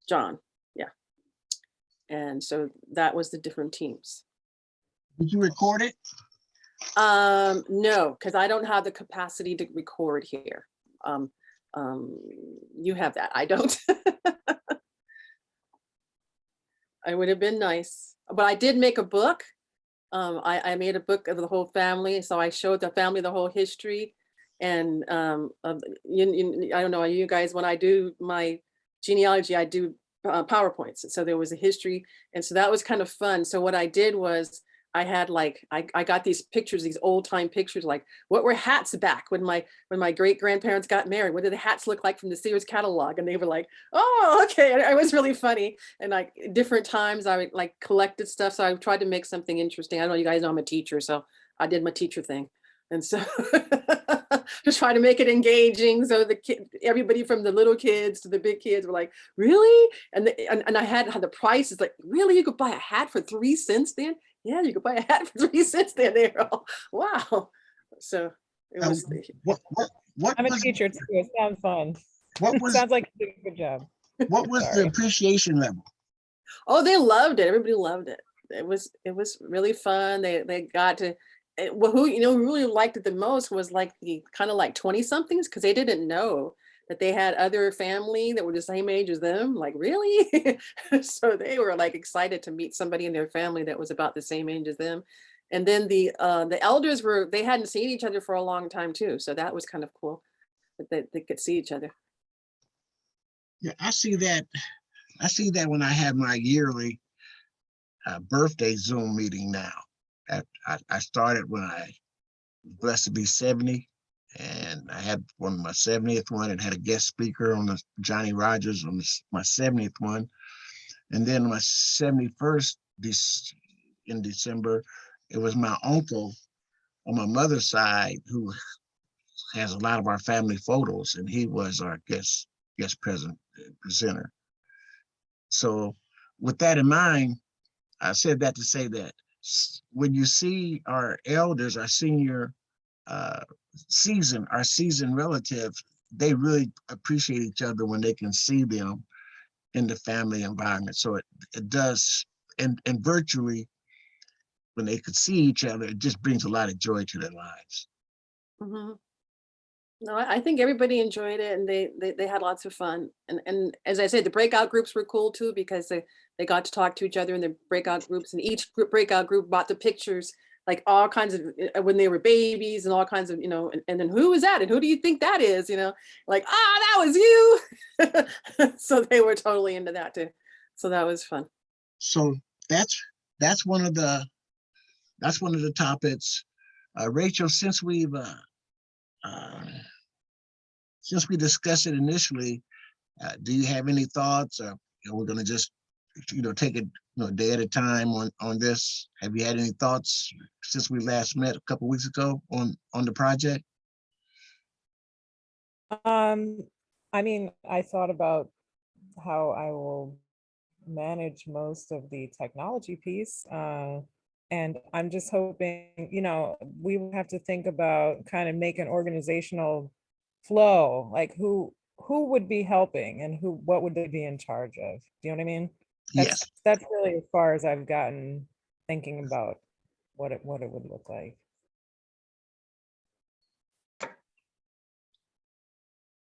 [SPEAKER 4] John. Yeah, and so that was the different teams.
[SPEAKER 1] Did you record it?
[SPEAKER 4] No, because I don't have the capacity to record here. You have that. I don't. It would have been nice, but I did make a book. I made a book of the whole family, so I showed the family the whole history. And I don't know, you guys, when I do my genealogy, I do PowerPoints. So there was a history, and so that was kind of fun. So what I did was I had I got these pictures, these old time pictures, like what were hats back when my great grandparents got married? What did the hats look like from the Sears catalog? And they were like, oh, okay. And it was really funny. And like different times I like collected stuff. So I tried to make something interesting. I don't know, you guys know I'm a teacher, so I did my teacher thing. And so to try to make it engaging. So everybody from the little kids to the big kids were like, really? And I had the prices like, really? You could buy a hat for 3 cents then? Yeah, you could buy a hat for 3 cents then. They're all, wow. So it
[SPEAKER 1] Uh,
[SPEAKER 4] was,
[SPEAKER 1] what
[SPEAKER 2] I'm a
[SPEAKER 1] was
[SPEAKER 2] teacher too. It sounds fun.
[SPEAKER 1] what was
[SPEAKER 2] Sounds like you did a good job.
[SPEAKER 1] what was the
[SPEAKER 2] Sorry.
[SPEAKER 1] appreciation level?
[SPEAKER 4] oh, they loved it. Everybody loved it. It was really fun. They got to, well, who, who really liked it the most was like the kind of like 20 somethings, because they didn't know that they had other family that were the same age as them. Like, really? So they were like excited to meet somebody in their family that was about the same age as them. And then the elders they hadn't seen each other for a long time too. So that was kind of cool that they could see each other.
[SPEAKER 1] Yeah, I see that. I see that when I have my yearly birthday Zoom meeting now. I started when I was blessed to be 70, and I had one my 70th one and had a guest speaker on the Johnny Rogers on my 70th one. And then my 71st in December, it was my uncle on my mother's side who has a lot of our family photos, and he was our guest presenter. So with that in mind, I said that to say that when you see our elders, our senior our seasoned relatives, they really appreciate each other when they can see them in the family environment. So it does, and virtually, when they could see each other, it just brings a lot of joy to their lives.
[SPEAKER 4] Mhm. No, I think everybody enjoyed it, and they had lots of fun. And as I said, the breakout groups were cool too, because they got to talk to each other in the breakout groups, and each breakout group bought the pictures, like all kinds of when they were babies and all kinds of, and then who is that and who do you think that is, like, that was you. So they were totally into that too. So that was fun.
[SPEAKER 1] So that's one of the topics. Rachel, since we discussed it initially, do you have any thoughts? We're going to just, take it a day at a time on this. Have you had any thoughts since we last met a couple weeks ago on the project?
[SPEAKER 2] I mean, I thought about how I will manage most of the technology piece. And I'm just hoping, we will have to think about kind of make an organizational flow, like who would be helping and what would they be in charge of? Do you know what I mean?
[SPEAKER 1] Yes.
[SPEAKER 2] That's really as far as I've gotten thinking about what it would look like.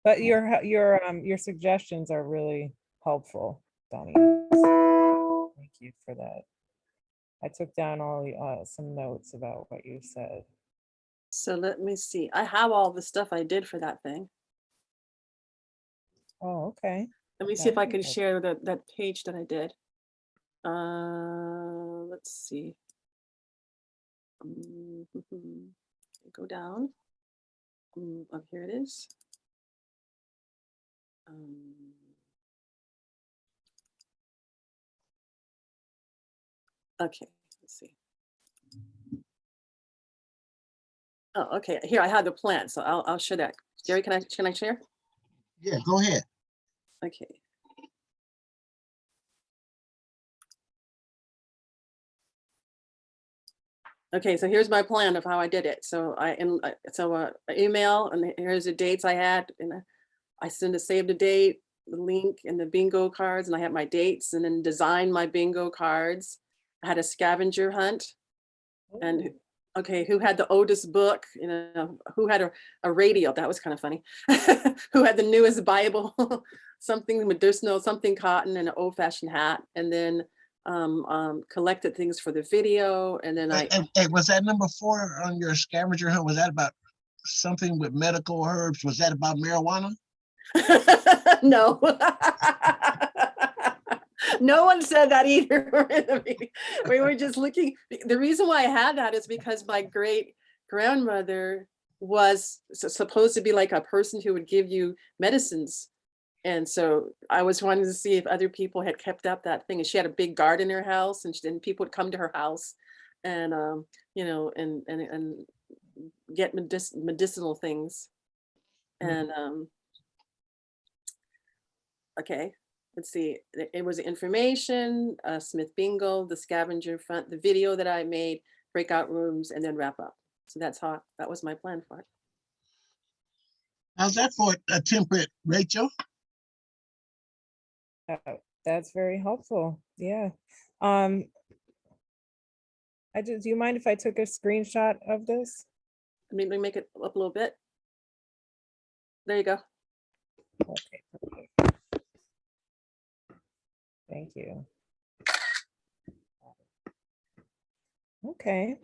[SPEAKER 2] But your suggestions are really helpful, Donnie. Thank you for that. I took down all some notes about what you said.
[SPEAKER 4] So let me see. I have all the stuff I did for that thing.
[SPEAKER 2] Oh, okay.
[SPEAKER 4] Let me see if I can share that page that I did. Let's see. Go down. Up here it is. Okay, let's see. Oh, okay. Here I have the plan, so I'll share that. Jerry, can I share?
[SPEAKER 1] Yeah, go ahead.
[SPEAKER 4] Okay. Okay, so here's my plan of how I did it. So email, and here's the dates I had, and I save the date, the link, and the bingo cards, and I had my dates, and then design my bingo cards. I had a scavenger hunt, and okay, who had the oldest book? Who had a radio? That was kind of funny. Who had the newest Bible? Something medicinal, something cotton, and an old-fashioned hat, and then collected things for the video, and then
[SPEAKER 1] was that number 4 on your scavenger hunt? Was that about something with medical herbs? Was that about marijuana?
[SPEAKER 4] No. No one said that either. We were just looking. The reason why I had that is because my great grandmother was supposed to be like a person who would give you medicines. And so I was wanting to see if other people had kept up that thing. And she had a big garden in her house, and people would come to her house and, and get medicinal things. And okay, let's see. It was information, Smith Bingo, the scavenger hunt, the video that I made, breakout rooms, and then wrap up. So that was my plan for it.
[SPEAKER 1] How's that for a template, Rachel?
[SPEAKER 2] That's very helpful. Yeah. Do you mind if I took a screenshot of this?
[SPEAKER 4] Let me make it up a little bit. There you go.
[SPEAKER 2] Okay, perfect. Thank you. Okay.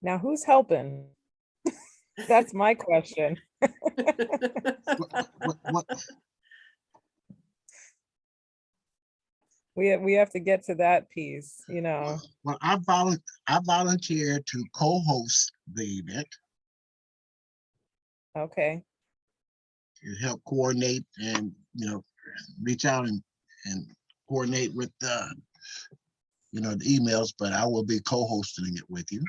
[SPEAKER 2] Now who's helping? That's my question.
[SPEAKER 1] What,
[SPEAKER 2] We have to get to that piece, you know.
[SPEAKER 1] well, I volunteered to co-host the event,
[SPEAKER 2] Okay.
[SPEAKER 1] to help coordinate and, reach out and coordinate with the emails, but I will be co-hosting it with you.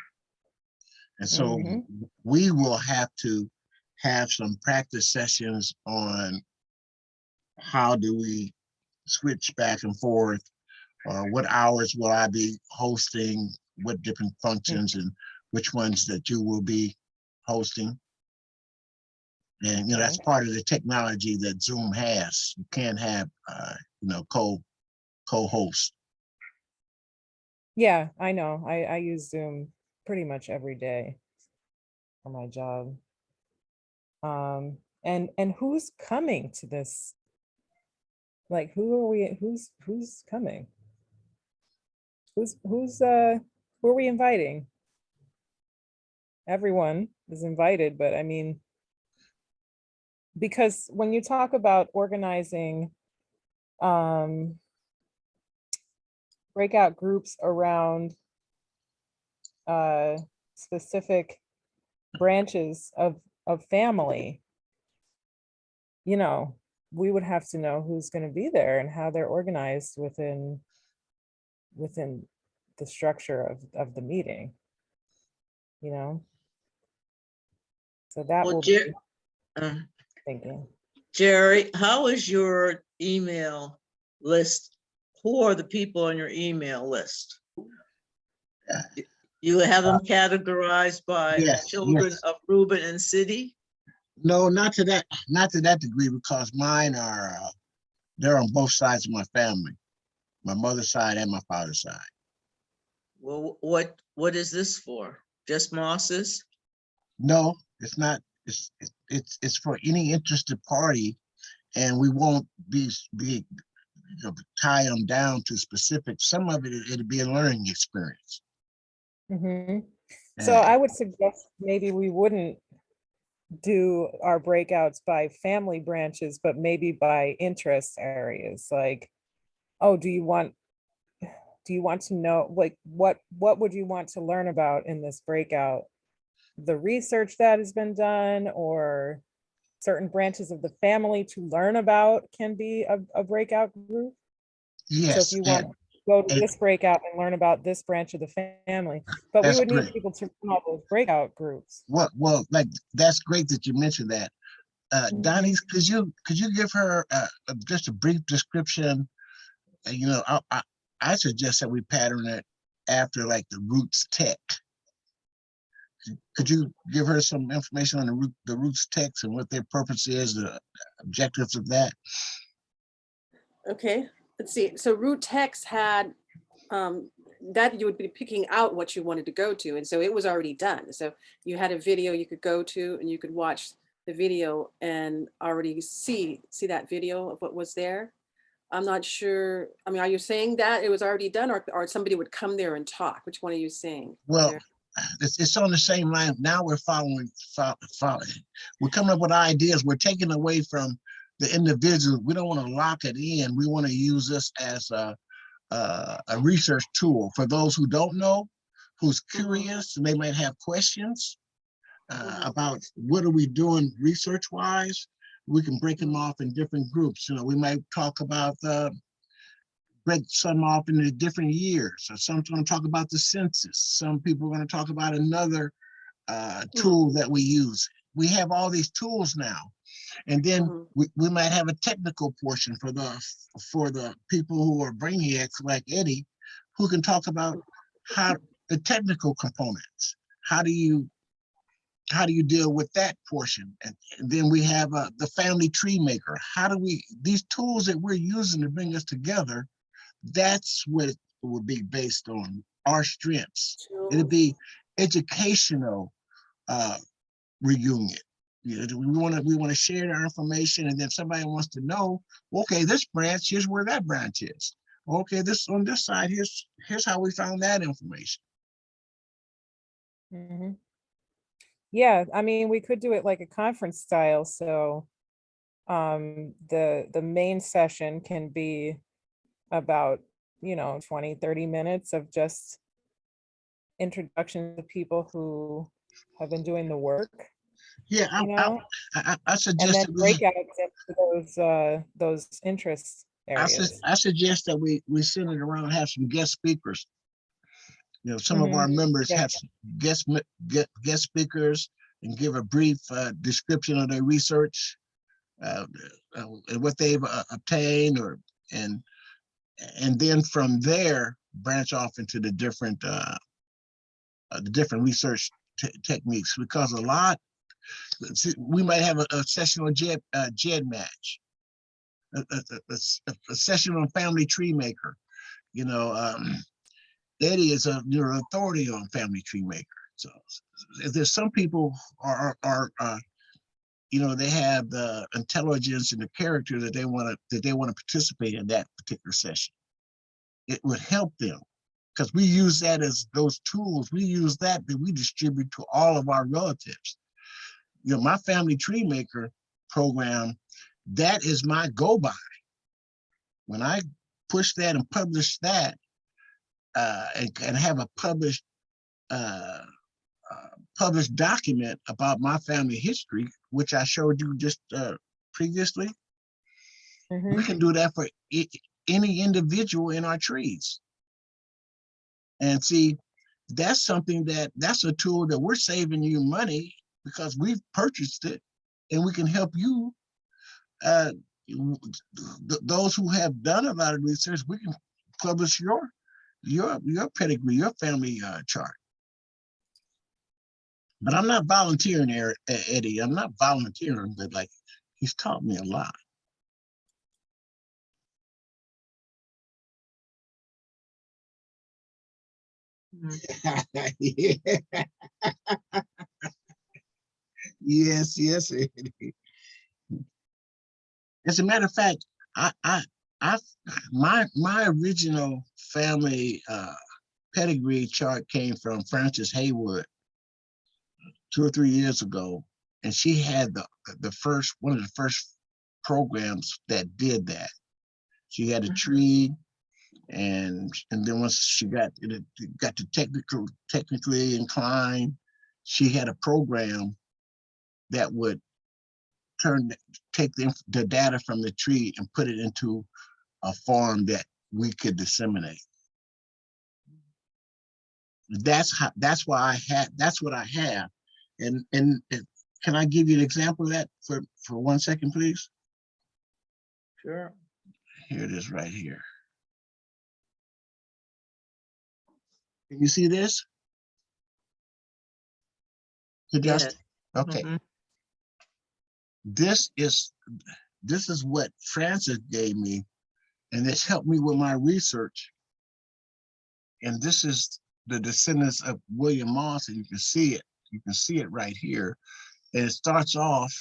[SPEAKER 1] And so
[SPEAKER 2] Mhm.
[SPEAKER 1] we will have to have some practice sessions on how do we switch back and forth, what hours will I be hosting, what different functions, and which ones that you will be hosting. And that's
[SPEAKER 2] Okay.
[SPEAKER 1] part of the technology that Zoom has. You can't have co-host.
[SPEAKER 2] Yeah, I know. I use Zoom pretty much every day for my job. And who's coming to this? Like, who's coming? Who are we inviting? Everyone is invited, but I mean, because when you talk about organizing breakout groups around specific branches of family, we would have to know who's going to be there and how they're organized within the structure of the meeting, so that
[SPEAKER 5] Well,
[SPEAKER 2] will be thinking.
[SPEAKER 5] Jerry, how is your email list? Who are the people on your email list? You have them categorized by
[SPEAKER 1] Yes,
[SPEAKER 5] children
[SPEAKER 1] yes.
[SPEAKER 5] of Reuben and City?
[SPEAKER 1] No, not to that degree, because mine are they're on both sides of my family, my mother's side and my father's side.
[SPEAKER 5] Well, what is this for? Just Mosses?
[SPEAKER 1] No, it's not. It's for any interested party, and we won't be tie them down to specific. Some of it'll be a learning experience.
[SPEAKER 2] Mhm. So I would suggest maybe we wouldn't do our breakouts by family branches, but maybe by interest areas. Like, oh, do you want to know, like, what would you want to learn about in this breakout? The research that has been done, or certain branches of the family to learn about can be a breakout group. So if
[SPEAKER 1] Yes,
[SPEAKER 2] you want to go to this breakout and learn about this branch of the family, but we
[SPEAKER 1] that's
[SPEAKER 2] would need
[SPEAKER 1] great.
[SPEAKER 2] people to run all those breakout groups.
[SPEAKER 1] Well, like that's great that you mentioned that. Donnie, could you give her just a brief description? I suggest that we pattern it after like the Roots Tech. Could you give her some information on the Roots Techs and what their purpose is, the objectives of that?
[SPEAKER 4] Okay, let's see. So Root Text had that you would be picking out what you wanted to go to. And so it was already done. So you had a video you could go to and you could watch the video and already see that video of what was there. I'm not sure. I mean, are you saying that it was already done, or somebody would come there and talk? Which one are you saying?
[SPEAKER 1] Well, it's on the same line. Now we're following. We're coming up with ideas. We're taking away from the individual. We don't want to lock it in. We want to use this as a research tool for those who don't know, who's curious, and they might have questions about what are we doing research-wise. We can break them off in different groups. We might talk about break some off into different years. So some going to talk about the census. Some people are going to talk about another tool that we use. We have all these tools now. And then
[SPEAKER 4] Mhm.
[SPEAKER 1] we might have a technical portion for the people who are brainiacs like Eddie, who can talk about how the technical components. How do you deal with that portion? And then we have the family tree maker. How do we, these tools that we're using to bring us together, that's what it would be based on, our strengths. It'd be educational reunion. You know, we want to share our information, and then somebody wants to know, okay, this branch, here's where that branch is. Okay, this on this side, here's how we found that information.
[SPEAKER 2] Mhm. Yeah, I mean, we could do it like a conference style, so the main session can be about, 20, 30 minutes of just introduction to people who have been doing the work,
[SPEAKER 1] Yeah,
[SPEAKER 2] you know,
[SPEAKER 1] I
[SPEAKER 2] and
[SPEAKER 1] suggest
[SPEAKER 2] then
[SPEAKER 1] that
[SPEAKER 2] breakouts into those interest areas.
[SPEAKER 1] I suggest that we send it around and have some guest speakers. You know, some of
[SPEAKER 2] Mhm.
[SPEAKER 1] our members
[SPEAKER 2] Yeah.
[SPEAKER 1] have some guest speakers and give a brief description of their research and what they've obtained, and then from there branch off into the different research techniques, because a lot, we might have a session on GED match, a session on family tree maker. You know, Eddie is your authority on family tree maker. So there's some people are they have the intelligence and the character that they want to participate in that particular session. It would help them, because we use that as those tools. We use that we distribute to all of our relatives. You know, my family tree maker program, that is my go-by. When I push that and publish that, and have a uh, published document about my family history, which I showed you just previously, we
[SPEAKER 2] Mhm.
[SPEAKER 1] can do that for any individual in our trees. And see, that's a tool that we're saving you money, because we've purchased it, and we can help you. Uh, those who have done a lot of research, we can publish your pedigree, your family chart. But I'm not volunteering, Eddie. I'm not volunteering, but like, he's taught me a lot. Yeah. Yes, Eddie. As a matter of fact, I my original family pedigree chart came from Frances Haywood 2 or 3 years ago, and she had the first one of the first programs that did that. She had a tree, and then once she got to technically inclined, she had a program that would take the data from the tree and put it into a form that we could disseminate. That's what I have. And can I give you an example of that for 1 second, please?
[SPEAKER 5] Sure.
[SPEAKER 1] Here it is right here. Can you see this?
[SPEAKER 5] Yes.
[SPEAKER 1] Okay.
[SPEAKER 5] Mhm.
[SPEAKER 1] This is what Francis gave me, and it's helped me with my research. And this is the descendants of William Moss, and you can see it. You can see it right here. And it starts off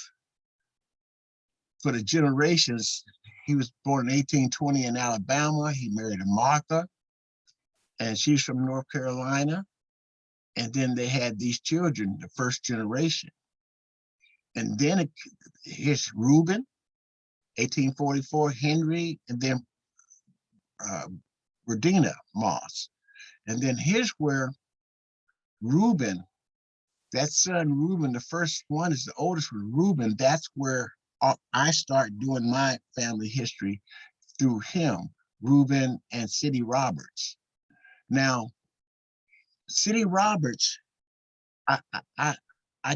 [SPEAKER 1] for the generations. He was born in 1820 in Alabama. He married a Martha, and she's from North Carolina. And then they had these children, the first generation. And then here's Reuben, 1844, Henry, and then Regina Moss. And then here's where Reuben, that son Reuben, the first one is the oldest one, Reuben. That's where I start doing my family history through him, Reuben and City Roberts. Now, City Roberts, I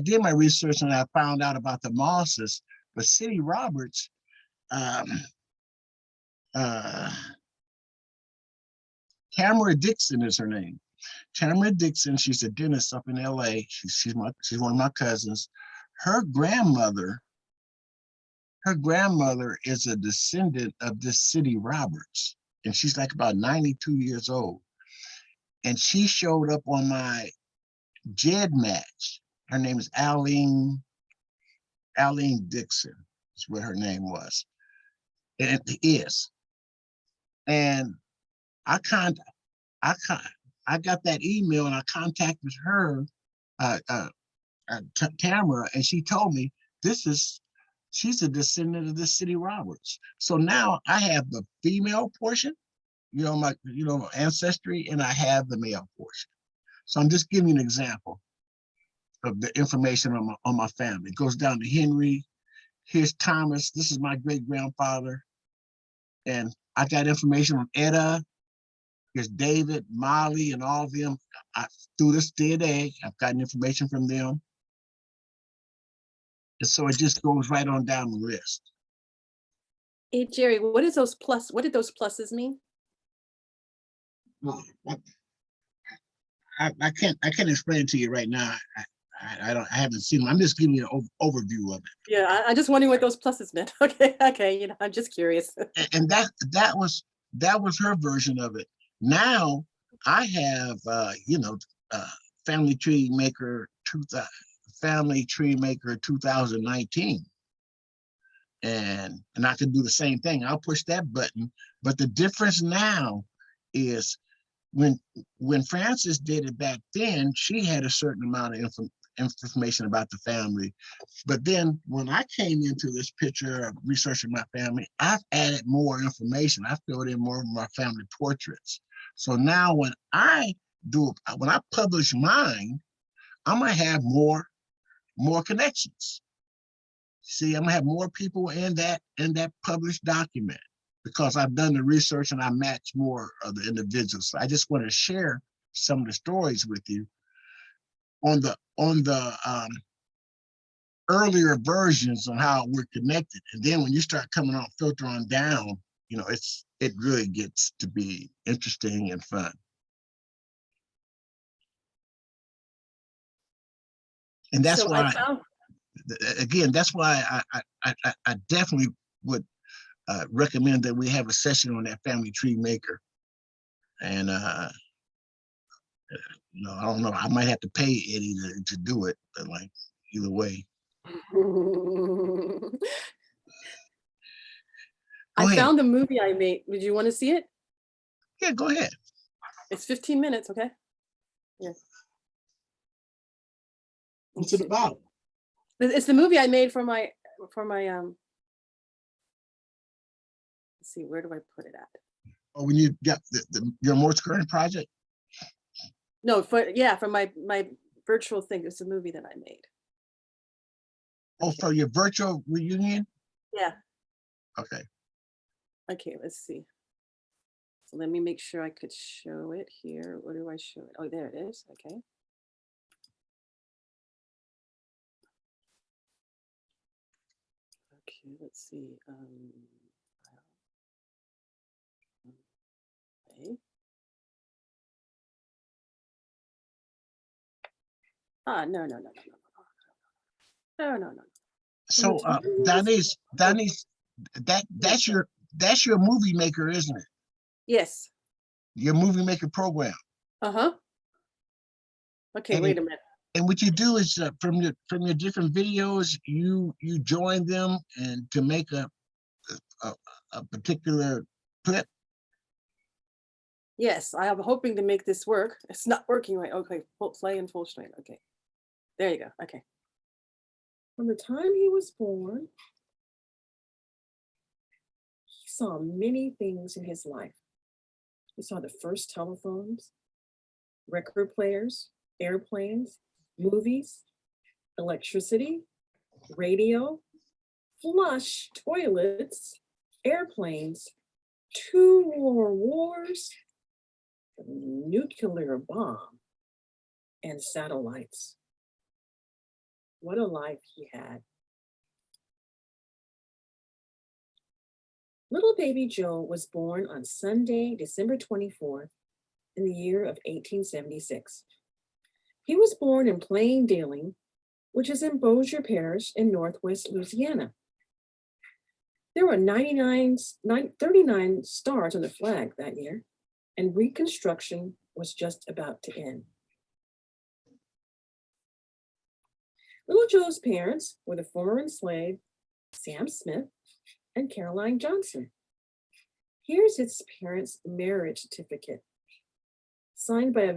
[SPEAKER 1] did my research and I found out about the Mosses, but City Roberts, Tamara Dixon is her name. Tamara Dixon, she's a dentist up in LA. She's one of my cousins. Her grandmother is a descendant of this City Roberts, and she's like about 92 years old. And she showed up on my JED match. Her name is Aline Dixon, is what her name was. And it is. And I got that email and I contacted her, Tamara, and she told me she's a descendant of the City Roberts. So now I have the female portion, my ancestry, and I have the male portion. So I'm just giving you an example of the information on my family. It goes down to Henry. Here's Thomas. This is my great grandfather. And I got information on Etta. Here's David, Molly, and all of them. Through this DNA, I've gotten information from them. And so it just goes right on down the list.
[SPEAKER 4] Hey, Jerry, what did those pluses mean?
[SPEAKER 1] Well, I can't explain it to you right now. I haven't seen them. I'm just giving you an overview of it.
[SPEAKER 4] Yeah, I just wondering what those pluses meant. Okay, I'm just curious.
[SPEAKER 1] And that was her version of it. Now I have Family Tree Maker 2019. And I can do the same thing. I'll push that button. But the difference now is when Frances did it back then, she had a certain amount of information about the family. But then when I came into this picture of researching my family, I've added more information. I filled in more of my family portraits. So now when I publish mine, I'm gonna have more connections. See, I'm gonna have more people in that published document because I've done the research and I match more of the individuals. So I just want to share some of the stories with you on the earlier versions on how we're connected. And then when you start coming on, filter on down, it really gets to be interesting and fun. And that's why, that's why I definitely would recommend that we have a session on that Family Tree Maker. And I don't know, I might have to pay Eddie to do it, but like either way.
[SPEAKER 4] I found the movie I made. Would you want to see it?
[SPEAKER 1] Yeah, go ahead.
[SPEAKER 4] It's 15 minutes, okay? Yeah.
[SPEAKER 1] What's it about?
[SPEAKER 4] It's the movie I made for my let's see, where do I put it at?
[SPEAKER 1] Oh, when you got your most current project?
[SPEAKER 4] No, for my virtual thing. It's a movie that I made.
[SPEAKER 1] Oh, for your virtual reunion?
[SPEAKER 4] Yeah.
[SPEAKER 1] Okay.
[SPEAKER 4] Okay, let's see. So let me make sure I could show it here. Where do I show it? Oh, there it is. Okay. Okay, let's see. Okay. No.
[SPEAKER 1] So, Danny's, that's your movie maker, isn't it?
[SPEAKER 4] Yes.
[SPEAKER 1] Your movie maker program.
[SPEAKER 4] Uh-huh. Okay, wait a minute.
[SPEAKER 1] And what you do is from your different videos, you join them and to make a particular clip.
[SPEAKER 4] Yes, I am hoping to make this work. It's not working right. Okay, play in full screen. Okay, there you go. Okay.
[SPEAKER 7] From the time he was born, he saw many things in his life. He saw the first telephones, record players, airplanes, movies, electricity, radio, flush toilets, airplanes, 2 more wars, the nuclear bomb, and satellites. What a life he had. Little baby Joe was born on Sunday, December 24th, in the year of 1876. He was born in Plain Dealing, which is in Bossier Parish in Northwest Louisiana. There were 39 stars on the flag that year, and Reconstruction was just about to end. Little Joe's parents were the former enslaved Sam Smith and Caroline Johnson. Here's his parents' marriage certificate, signed by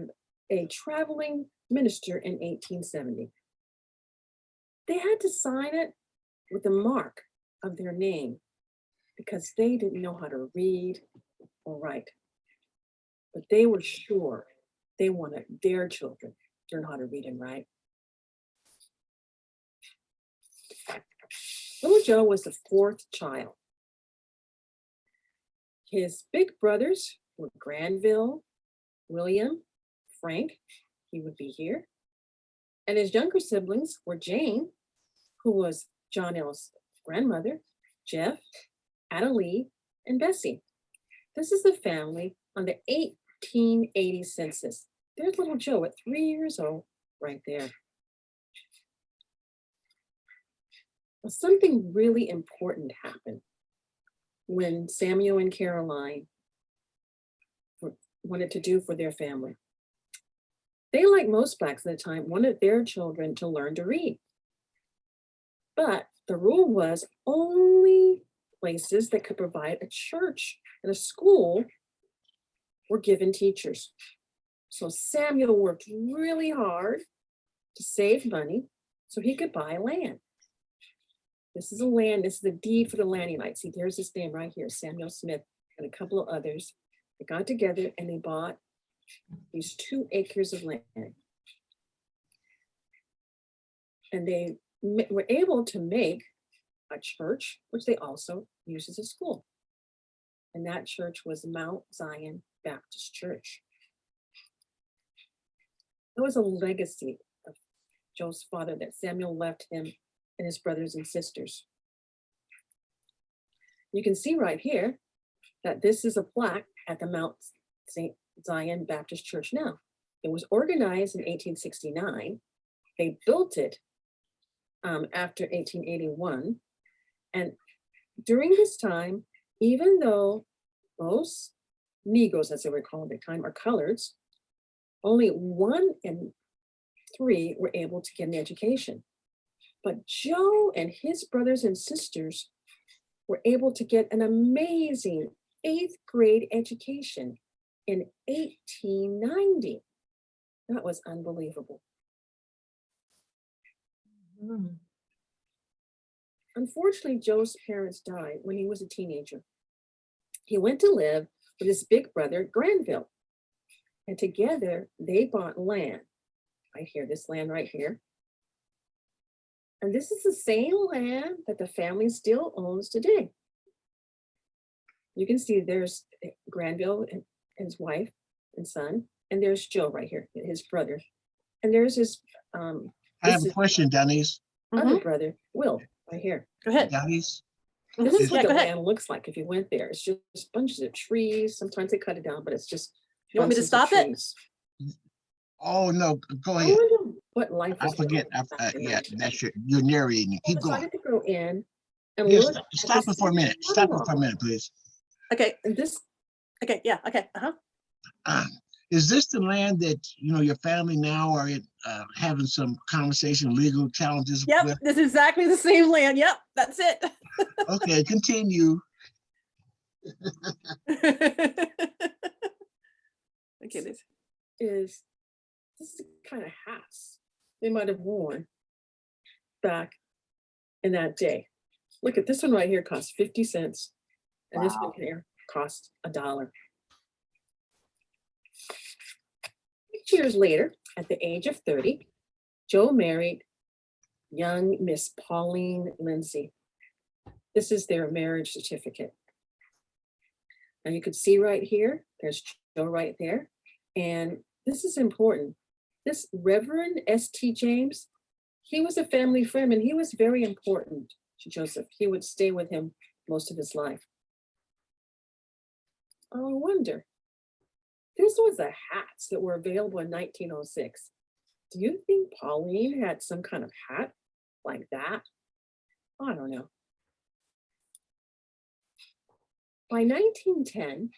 [SPEAKER 7] a traveling minister in 1870. They had to sign it with the mark of their name because they didn't know how to read or write. But they were sure they wanted their children to learn how to read and write. Little Joe was the fourth child. His big brothers were Granville, William, Frank, he would be here. And his younger siblings were Jane, who was John L's grandmother, Jeff, Adelie, and Bessie. This is the family on the 1880 census. There's little Joe at 3 years old right there. Well, something really important happened when Samuel and Caroline wanted to do for their family. They, like most Blacks at the time, wanted their children to learn to read. But the rule was only places that could provide a church and a school were given teachers. So Samuel worked really hard to save money so he could buy land. This is a land, this is the deed for the land. You might see there's his name right here, Samuel Smith, and a couple of others. They got together and they bought these 2 acres of land. And they were able to make a church, which they also used as a school. And that church was Mount Zion Baptist Church. That was a legacy of Joe's father that Samuel left him and his brothers and sisters. You can see right here that this is a plaque at the Mount St. Zion Baptist Church now. It was organized in 1869. They built it after 1881. And during this time, even though most Negroes, as they were called at the time, are coloreds, only 1 in 3 were able to get an education. But Joe and his brothers and sisters were able to get an amazing 8th grade education in 1890. That was unbelievable. Unfortunately, Joe's parents died when he was a teenager. He went to live with his big brother, Granville. And together they bought land right here, this land right here. And this is the same land that the family still owns today. You can see there's Granville and his wife and son, and there's Joe right here, his brother. And there's his
[SPEAKER 1] I have a question, Denise.
[SPEAKER 7] other brother, Will, right here.
[SPEAKER 4] Go ahead.
[SPEAKER 1] Denise,
[SPEAKER 7] This is
[SPEAKER 4] Yeah,
[SPEAKER 7] what
[SPEAKER 4] go
[SPEAKER 7] the
[SPEAKER 4] ahead.
[SPEAKER 7] land looks like if you went there. It's just bunches of trees. Sometimes they cut it down, but it's just.
[SPEAKER 4] You want me to
[SPEAKER 7] bunches of
[SPEAKER 4] stop it?
[SPEAKER 7] trees.
[SPEAKER 1] oh no, go
[SPEAKER 7] I
[SPEAKER 1] ahead.
[SPEAKER 7] wonder what life
[SPEAKER 1] I
[SPEAKER 7] was like
[SPEAKER 1] forget.
[SPEAKER 7] back in
[SPEAKER 1] Yeah,
[SPEAKER 7] that day.
[SPEAKER 1] that's you're narrating.
[SPEAKER 7] I
[SPEAKER 1] Keep going.
[SPEAKER 7] decided to go in and
[SPEAKER 1] Yes,
[SPEAKER 7] look. at
[SPEAKER 1] stop
[SPEAKER 7] this
[SPEAKER 1] it for a minute. Stop it for a
[SPEAKER 7] waterfall.
[SPEAKER 1] minute, please.
[SPEAKER 4] Okay,
[SPEAKER 7] And this,
[SPEAKER 4] okay, yeah, okay,
[SPEAKER 1] Is this the land that your family now are having some conversation, legal challenges
[SPEAKER 4] Yep,
[SPEAKER 1] with?
[SPEAKER 4] this is exactly the same land. Yep, that's it.
[SPEAKER 1] Okay, continue.
[SPEAKER 4] Okay, this.
[SPEAKER 7] is the kind of hats they might have worn back in that day. Look at this one right here, cost 50 cents. And this one here cost $1. 6 years later, at the age of 30, Joe married young Miss Pauline Lindsay. This is their marriage certificate. And you can see right here, there's Joe right there. And this is important. This Reverend S.T. James, he was a family friend and he was very important to Joseph. He would stay with him most of his life. I wonder, this was the hats that were available in 1906. Do you think Pauline had some kind of hat like that? I don't know. By 1910,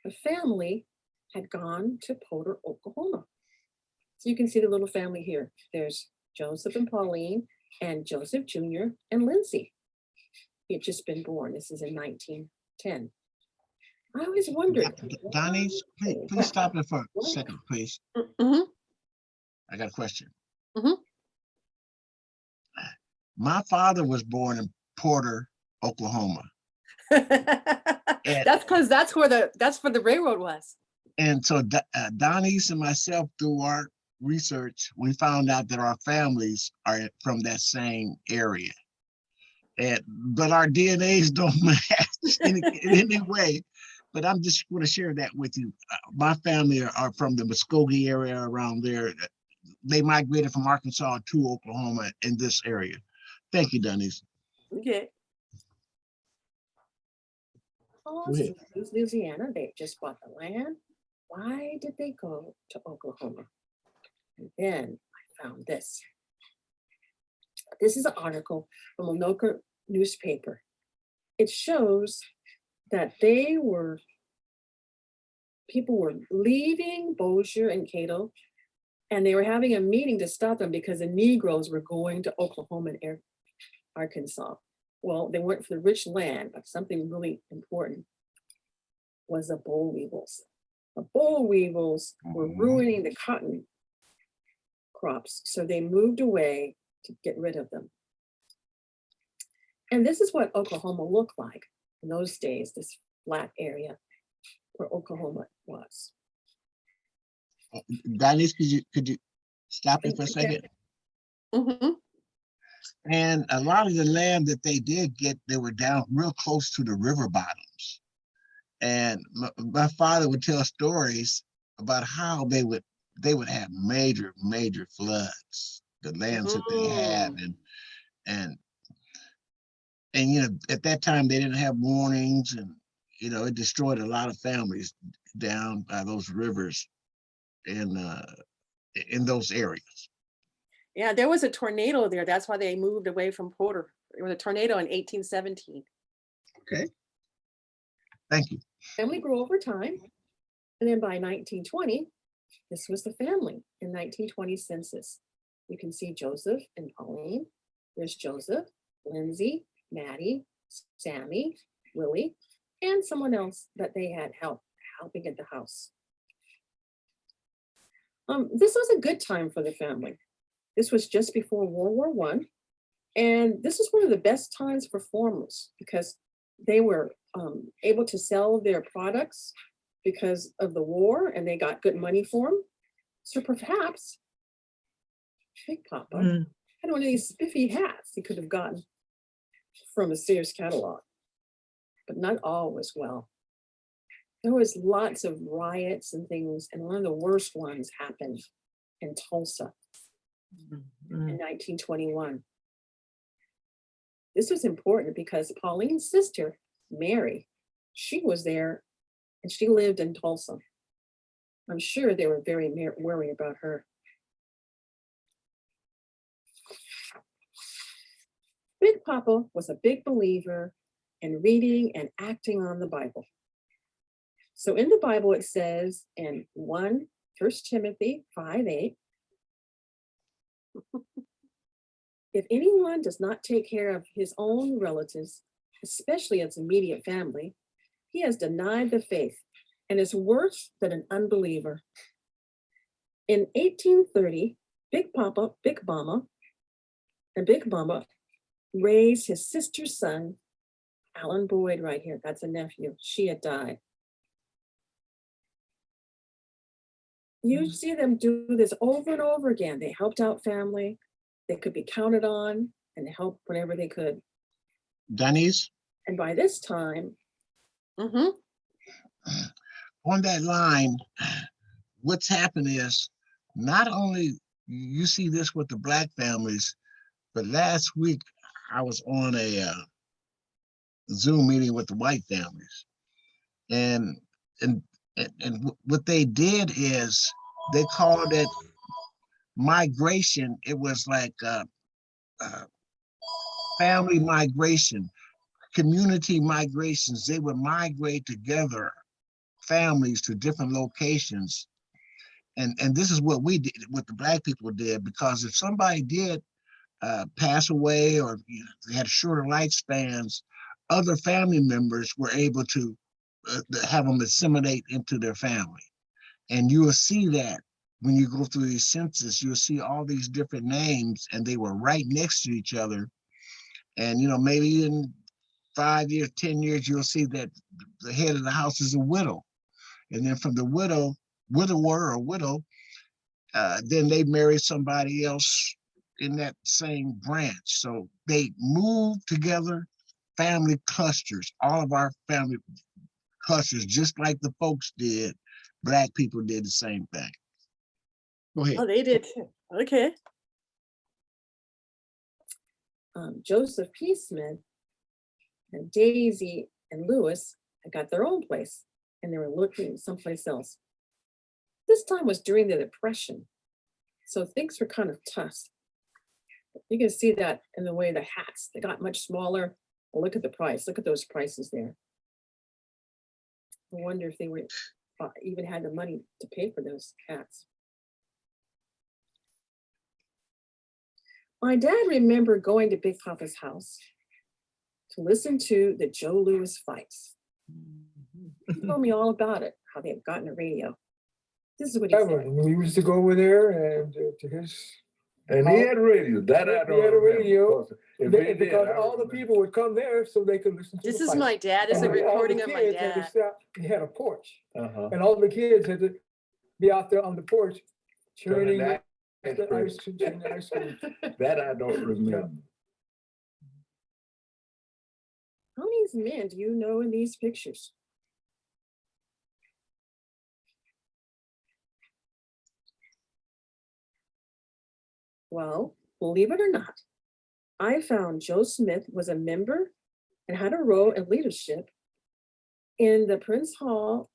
[SPEAKER 7] the family had gone to Porter, Oklahoma. So you can see the little family here. There's Joseph and Pauline and Joseph Jr. and Lindsay. He had just been born. This is in 1910. I always wondered.
[SPEAKER 1] Donnie, please stop it for a second, please.
[SPEAKER 4] Mhm.
[SPEAKER 1] I got a question.
[SPEAKER 4] Mhm.
[SPEAKER 1] My father was born in Porter, Oklahoma.
[SPEAKER 4] That's where the railroad was.
[SPEAKER 1] And so Donnie's and myself, through our research, we found out that our families are from that same area. But our DNAs don't match in any way. But I'm just going to share that with you. My family are from the Muskogee area around there. They migrated from Arkansas to Oklahoma in this area. Thank you, Denise.
[SPEAKER 4] Okay.
[SPEAKER 7] Oh,
[SPEAKER 1] Go ahead.
[SPEAKER 7] Louisiana, they just bought the land. Why did they go to Oklahoma? And then I found this. This is an article from a local newspaper. It shows that people were leaving Bossier and Cato, and they were having a meeting to stop them because the Negroes were going to Oklahoma and Arkansas. Well, they went for the rich land, but something really important was the boll weevils. The boll weevils were ruining the cotton crops, so they moved away to get rid of them. And this is what Oklahoma looked like in those days, this flat area where Oklahoma was.
[SPEAKER 1] Denise, could you stop me for a second?
[SPEAKER 4] Mhm.
[SPEAKER 1] And a lot of the land that they did get, they were down real close to the river bottoms. And my father would tell stories about how they would have major floods, the lands that they had, and you know, at that time they didn't have warnings, and you know, it destroyed a lot of families down by those rivers in those areas.
[SPEAKER 4] Yeah, there was a tornado there. That's why they moved away from Porter. There was a tornado in 1817.
[SPEAKER 1] Okay. Thank you.
[SPEAKER 7] Family grew over time. And then by 1920, this was the family in 1920 census. You can see Joseph and Pauline. There's Joseph, Lindsay, Maddie, Sammy, Willie, and someone else that they had helping at the house. This was a good time for the family. This was just before World War I. And this is one of the best times for farmers because they were able to sell their products because of the war and they got good money for them. So perhaps Big Papa had one of these spiffy hats he could have gotten from a Sears catalog, but not all was well. There was lots of riots and things, and one of the worst ones happened in Tulsa in 1921. This was important because Pauline's sister, Mary, she was there and she lived in Tulsa. I'm sure they were very worried about her. Big Papa was a big believer in reading and acting on the Bible. So in the Bible, it says in 1 Timothy 5:8, if anyone does not take care of his own relatives, especially its immediate family, he has denied the faith and is worse than an unbeliever. In 1830, Big Mama raised his sister's son, Alan Boyd, right here. That's a nephew. She had died. You see them do this over and over again. They helped out family. They could be counted on and help whenever they could.
[SPEAKER 1] Denise?
[SPEAKER 7] And by this time,
[SPEAKER 1] on that line, what's happened is not only you see this with the Black families, but last week I was on a Zoom meeting with the white families, and and what they did is they called it migration. It was like family migration, community migrations. They would migrate together, families to different locations. And this is what we did, what the Black people did, because if somebody did pass away, or they had shorter lifespans, other family members were able to have them assimilate into their family. And you will see that when you go through these census, you'll see all these different names, and they were right next to each other. And maybe in 5 years, 10 years, you'll see that the head of the house is a widow. And then from the widower or widow, then they marry somebody else in that same branch. So they move together, family clusters, all of our family clusters, just like the folks did. Black people did the same thing. Go ahead.
[SPEAKER 4] Oh, they did too. Okay.
[SPEAKER 7] Joseph P. Smith and Daisy and Lewis had got their own place, and they were looking someplace else. This time was during the Depression, so things were kind of tough. You can see that in the way the hats, they got much smaller. Well, look at the price. Look at those prices there. I wonder if they were even had the money to pay for those hats. My dad remembered going to Big Papa's house to listen to the Joe Louis fights. He told me all about it, how they had gotten a radio. This is what he said.
[SPEAKER 8] We used to go over there and to his.
[SPEAKER 9] And he had radio. That I
[SPEAKER 8] He
[SPEAKER 9] don't
[SPEAKER 8] had a
[SPEAKER 9] remember.
[SPEAKER 8] radio.
[SPEAKER 9] If he did,
[SPEAKER 8] Because
[SPEAKER 9] I
[SPEAKER 8] all the
[SPEAKER 9] remember.
[SPEAKER 8] people would come there so they could listen to
[SPEAKER 4] This
[SPEAKER 8] the
[SPEAKER 4] is
[SPEAKER 8] fights.
[SPEAKER 4] my dad. This is a
[SPEAKER 8] And all the
[SPEAKER 4] recording of my
[SPEAKER 8] kids had to
[SPEAKER 4] dad.
[SPEAKER 8] stop. He had a porch,
[SPEAKER 9] Uh-huh.
[SPEAKER 8] and all the kids had to be out there on the porch churning
[SPEAKER 9] Turning
[SPEAKER 8] the ice cream. Churning the ice cream.
[SPEAKER 9] That I don't remember.
[SPEAKER 7] How many men do you know in these pictures? Well, believe it or not, I found Joe Smith was a member and had a role in leadership in the Prince Hall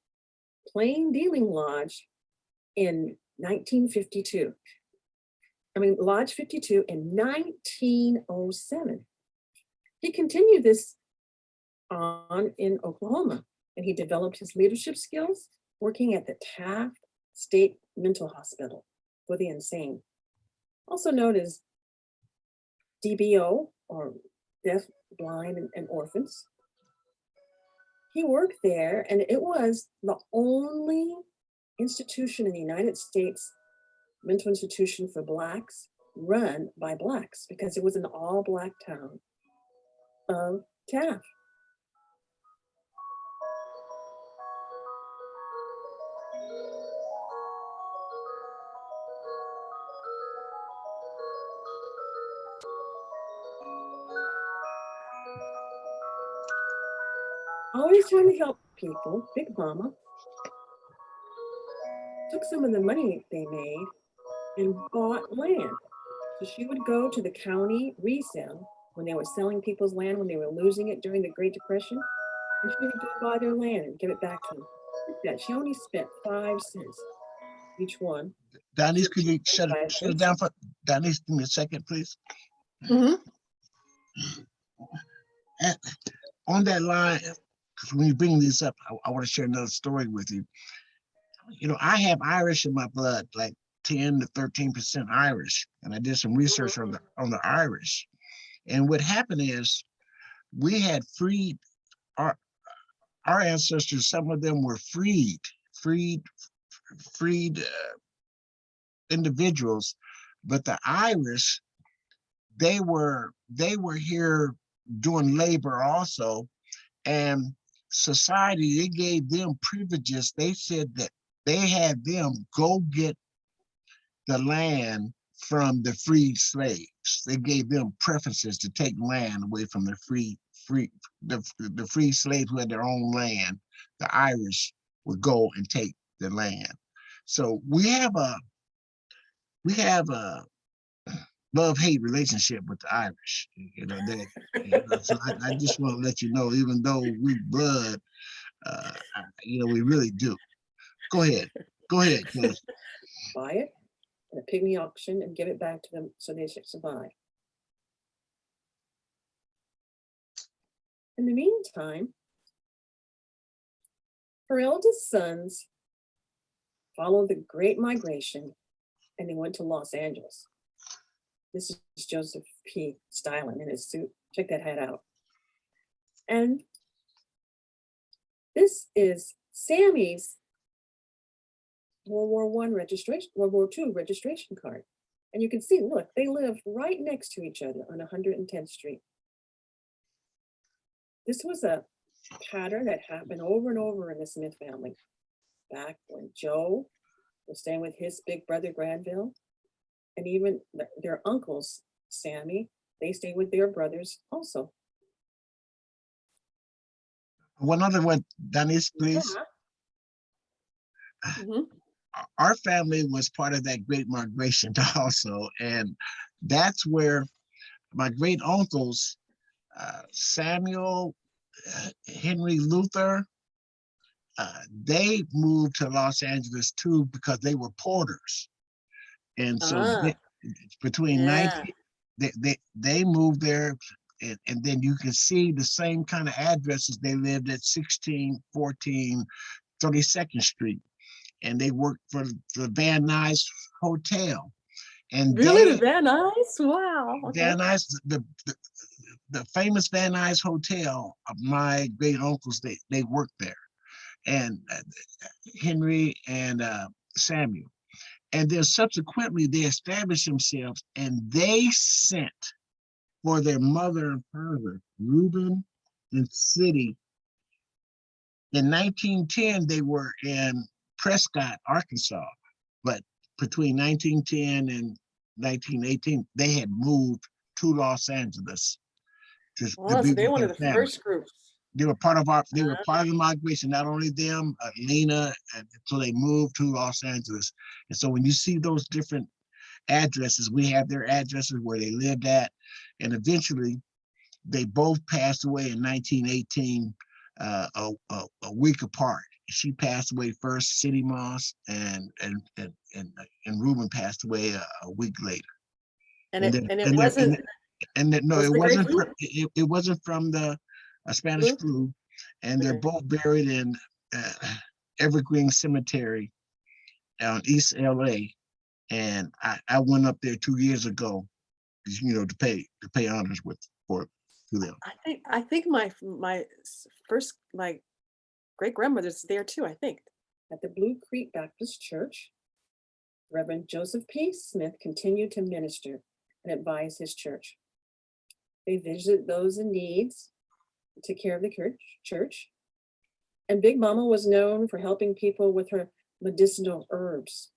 [SPEAKER 7] Plain Dealing Lodge in 1952. Lodge 52 in 1907. He continued this on in Oklahoma, and he developed his leadership skills working at the Taft State Mental Hospital for the insane, also known as DBO, or deaf, blind, and orphans. He worked there, and it was the only institution in the United States, mental institution for Blacks, run by Blacks, because it was an all-Black town of Taft. Always trying to help people, Big Mama took some of the money they made and bought land. So she would go to the county resale when they were selling people's land, when they were losing it during the Great Depression, and she would go buy their land and give it back to them. That she only spent 5 cents each one.
[SPEAKER 1] Denise, could you shut it down for Denise? Give me a second, please.
[SPEAKER 4] Mhm.
[SPEAKER 1] On that line, because when you bring these up, I want to share another story with you. I have Irish in my blood, like 10 to 13% Irish, and I did some research on the Irish. And what happened is, we had freed our ancestors. Some of them were freed individuals, but the Irish, they were here doing labor also, and society, they gave them privileges. They said that they had them go get the land from the freed slaves. They gave them preferences to take land away from the free slaves who had their own land. The Irish would go and take the land. So we have we have a love-hate relationship with the Irish. So I just want to let you know, even though we blood, we really do. Go ahead, Cass.
[SPEAKER 7] Buy it at a pygmy auction and give it back to them so they should survive. In the meantime, her eldest sons followed the Great Migration and they went to Los Angeles. This is Joseph P. Stilin in his suit. Check that hat out. And this is Sammy's World War II registration card. And you can see, look, they live right next to each other on 110th Street. This was a pattern that happened over and over in the Smith family. Back when Joe was staying with his big brother Granville, and even their uncles, Sammy, they stayed with their brothers also.
[SPEAKER 1] One other one, Denise, please.
[SPEAKER 7] Mhm.
[SPEAKER 1] Our family was part of that Great Migration also, and that's where my great uncles, Samuel, Henry Luther, they moved to Los Angeles too because they were porters, and so between
[SPEAKER 4] Yeah.
[SPEAKER 1] 19, they moved there, and then you can see the same kind of addresses. They lived at 1614 32nd Street, and they worked for the Van Nuys Hotel. And
[SPEAKER 4] Really, the Van Nuys? Wow. Okay.
[SPEAKER 1] Van Nuys, the famous Van Nuys Hotel of my great uncles, they worked there, and Henry and Samuel. And then subsequently they established themselves, and they sent for their mother and father, Reuben and City. In 1910, they were in Prescott, Arkansas, but between 1910 and 1918, they had moved to Los Angeles to
[SPEAKER 4] Oh,
[SPEAKER 1] be
[SPEAKER 4] so they're
[SPEAKER 1] with
[SPEAKER 4] one
[SPEAKER 1] their
[SPEAKER 4] of the
[SPEAKER 1] family.
[SPEAKER 4] first groups.
[SPEAKER 1] They were part of the migration, not only them, Lena, and so they moved to Los Angeles. And so when you see those different addresses, we have their addresses where they lived at, and eventually they both passed away in 1918, a week apart. She passed away first, City Moss, and Reuben passed away a week later.
[SPEAKER 4] And it wasn't.
[SPEAKER 1] No,
[SPEAKER 4] Was
[SPEAKER 1] it
[SPEAKER 4] the Great
[SPEAKER 1] wasn't.
[SPEAKER 4] Flu?
[SPEAKER 1] It wasn't from the Spanish flu, and they're
[SPEAKER 4] Okay.
[SPEAKER 1] both buried in Evergreen Cemetery on East LA. And I went up there 2 years ago, to pay honors to them.
[SPEAKER 4] I think my great grandmother's there too. I think.
[SPEAKER 7] At the Blue Creek Baptist Church, Reverend Joseph P. Smith continued to minister and advise his church. They visited those in needs, took care of the church, and Big Mama was known for helping people with her medicinal herbs.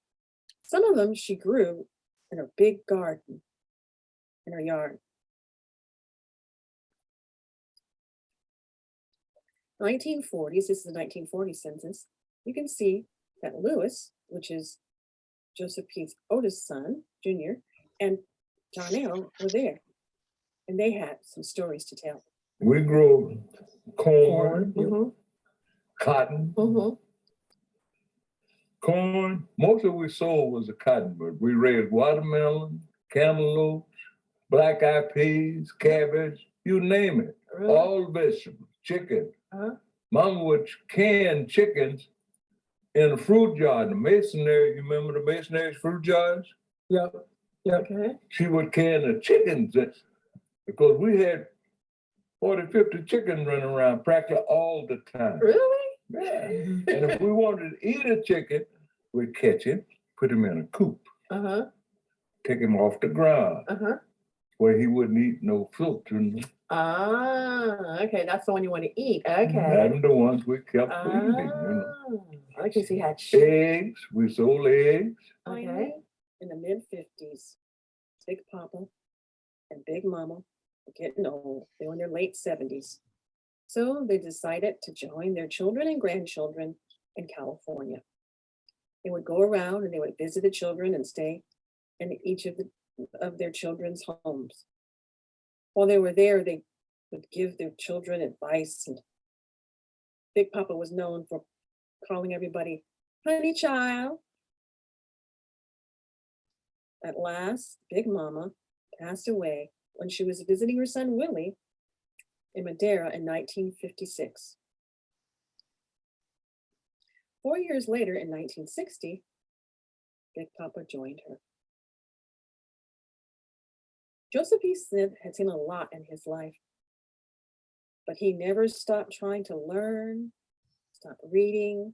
[SPEAKER 7] Some of them she grew in her big garden in her yard. 1940s, this is the 1940 census. You can see that Lewis, which is Joseph P.'s oldest son, Jr., and Darnell were there. And they had some stories to tell.
[SPEAKER 9] We grow corn, cotton. Corn, most of what we sold was the cotton, but we raised watermelon, cantaloupe, black eyed peas, cabbage, you name it.
[SPEAKER 7] Really?
[SPEAKER 9] All vegetables, chicken. Mama would can chickens in a fruit jar, in the masonry. You remember the masonry fruit jars?
[SPEAKER 8] Yep.
[SPEAKER 7] Okay.
[SPEAKER 9] She would can the chickens because we had 40, 50 chickens running around practically all the time.
[SPEAKER 7] Really?
[SPEAKER 9] Yeah. And if we wanted to eat a chicken, we'd catch it, put him in a coop, take him off the ground where he wouldn't eat no filth.
[SPEAKER 7] Okay, that's the one you want to eat. Okay.
[SPEAKER 9] Them the ones we kept feeding.
[SPEAKER 7] Okay, so you had
[SPEAKER 9] Eggs, we sold eggs.
[SPEAKER 7] Okay. In the mid-50s, Big Papa and Big Mama were getting old. They were in their late 70s. So they decided to join their children and grandchildren in California. They would go around and they would visit the children and stay in each of their children's homes. While they were there, they would give their children advice, and Big Papa was known for calling everybody honey child. At last, Big Mama passed away when she was visiting her son Willie in Madeira in 1956. 4 years later, in 1960, Big Papa joined her. Joseph E. Smith had seen a lot in his life, but he never stopped trying to learn, stopped reading,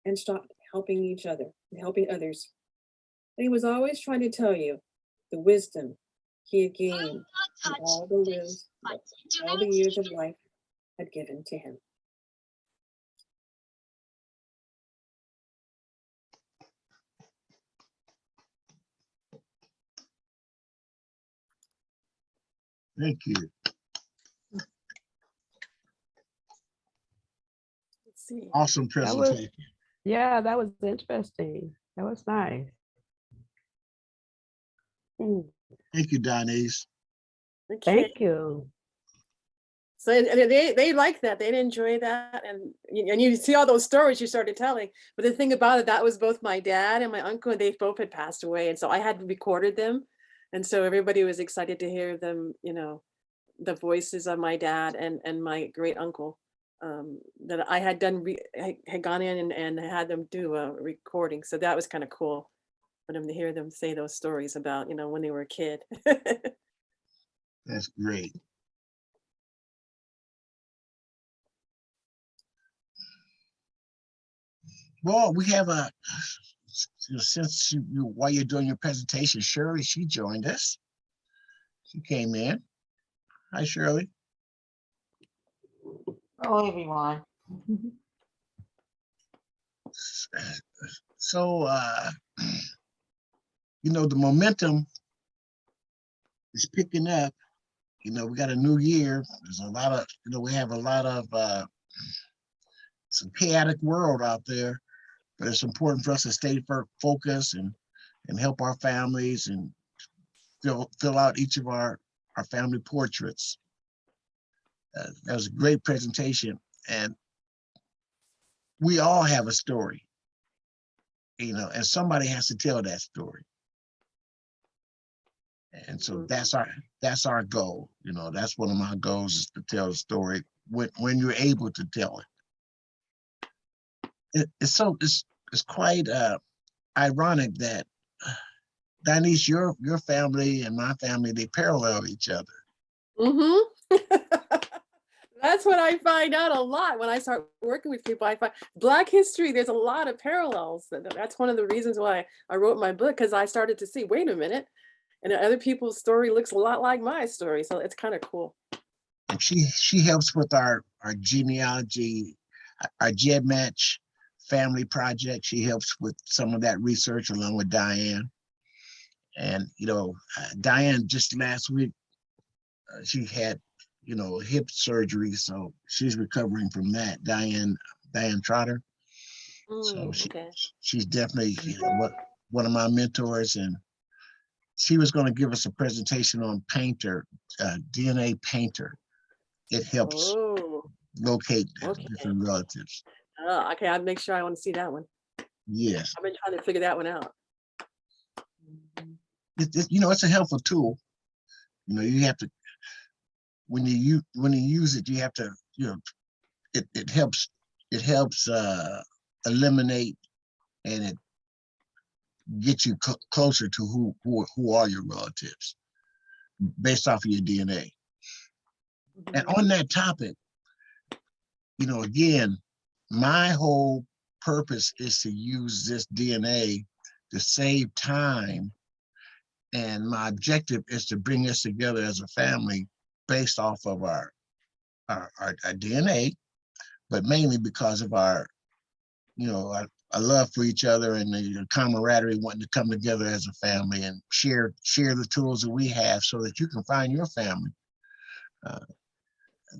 [SPEAKER 7] and stopped helping each other and helping others. And he was always trying to tell you the wisdom he had gained from all the years of life had given to him.
[SPEAKER 1] Thank you.
[SPEAKER 4] Let's see.
[SPEAKER 1] Awesome
[SPEAKER 3] That was,
[SPEAKER 1] presentation.
[SPEAKER 3] yeah, that was interesting. That was nice. Mm,
[SPEAKER 1] Thank you, Donese.
[SPEAKER 4] Okay.
[SPEAKER 3] thank you.
[SPEAKER 4] So and they like that. They enjoy that, and you see all those stories you started telling. But the thing about it, that was both my dad and my uncle, and they both had passed away, and so I had recorded them, and so everybody was excited to hear them. You know, the voices of my dad and my great uncle. That I had done, I had gone in and had them do a recording, so that was kind of cool for them to hear them say those stories about when they were a kid.
[SPEAKER 1] That's great. Well, we have since while you're doing your presentation, Shirley, she joined us. She came in. Hi, Shirley.
[SPEAKER 10] Hello, everyone.
[SPEAKER 1] So, the momentum is picking up. We got a new year. There's a lot of, we have a lot of some chaotic world out there, but it's important for us to stay focused and help our families and fill out each of our family portraits. That was a great presentation, and we all have a story, and somebody has to tell that story. And so that's our goal. That's one of my goals, is to tell the story when you're able to tell it. It's quite ironic that Denise, your family and my family, they parallel each other.
[SPEAKER 4] Mm-hmm. That's what I find out a lot when I start working with people. I find Black history, there's a lot of parallels. That's one of the reasons why I wrote my book, because I started to see, wait a minute, and other people's story looks a lot like my story. So it's kind of cool.
[SPEAKER 1] And she helps with our genealogy, our GEDmatch family project. She helps with some of that research along with Diane. And, Diane just last week, she had, hip surgery. So she's recovering from that, Diane Trotter. So she's definitely one of my mentors, and she was going to give us a presentation on Painter, DNA Painter. It helps locate different relatives.
[SPEAKER 4] Okay, I'll make sure I want to see that one.
[SPEAKER 1] Yes.
[SPEAKER 4] I've been trying to figure that one out.
[SPEAKER 1] It's a helpful tool. You have to, when you use it, you have to, it helps eliminate, and it gets you closer to who are your relatives based off of your DNA. And on that topic, again, my whole purpose is to use this DNA to save time. And my objective is to bring us together as a family based off of our DNA, but mainly because of our love for each other and the camaraderie, wanting to come together as a family and share the tools that we have so that you can find your family.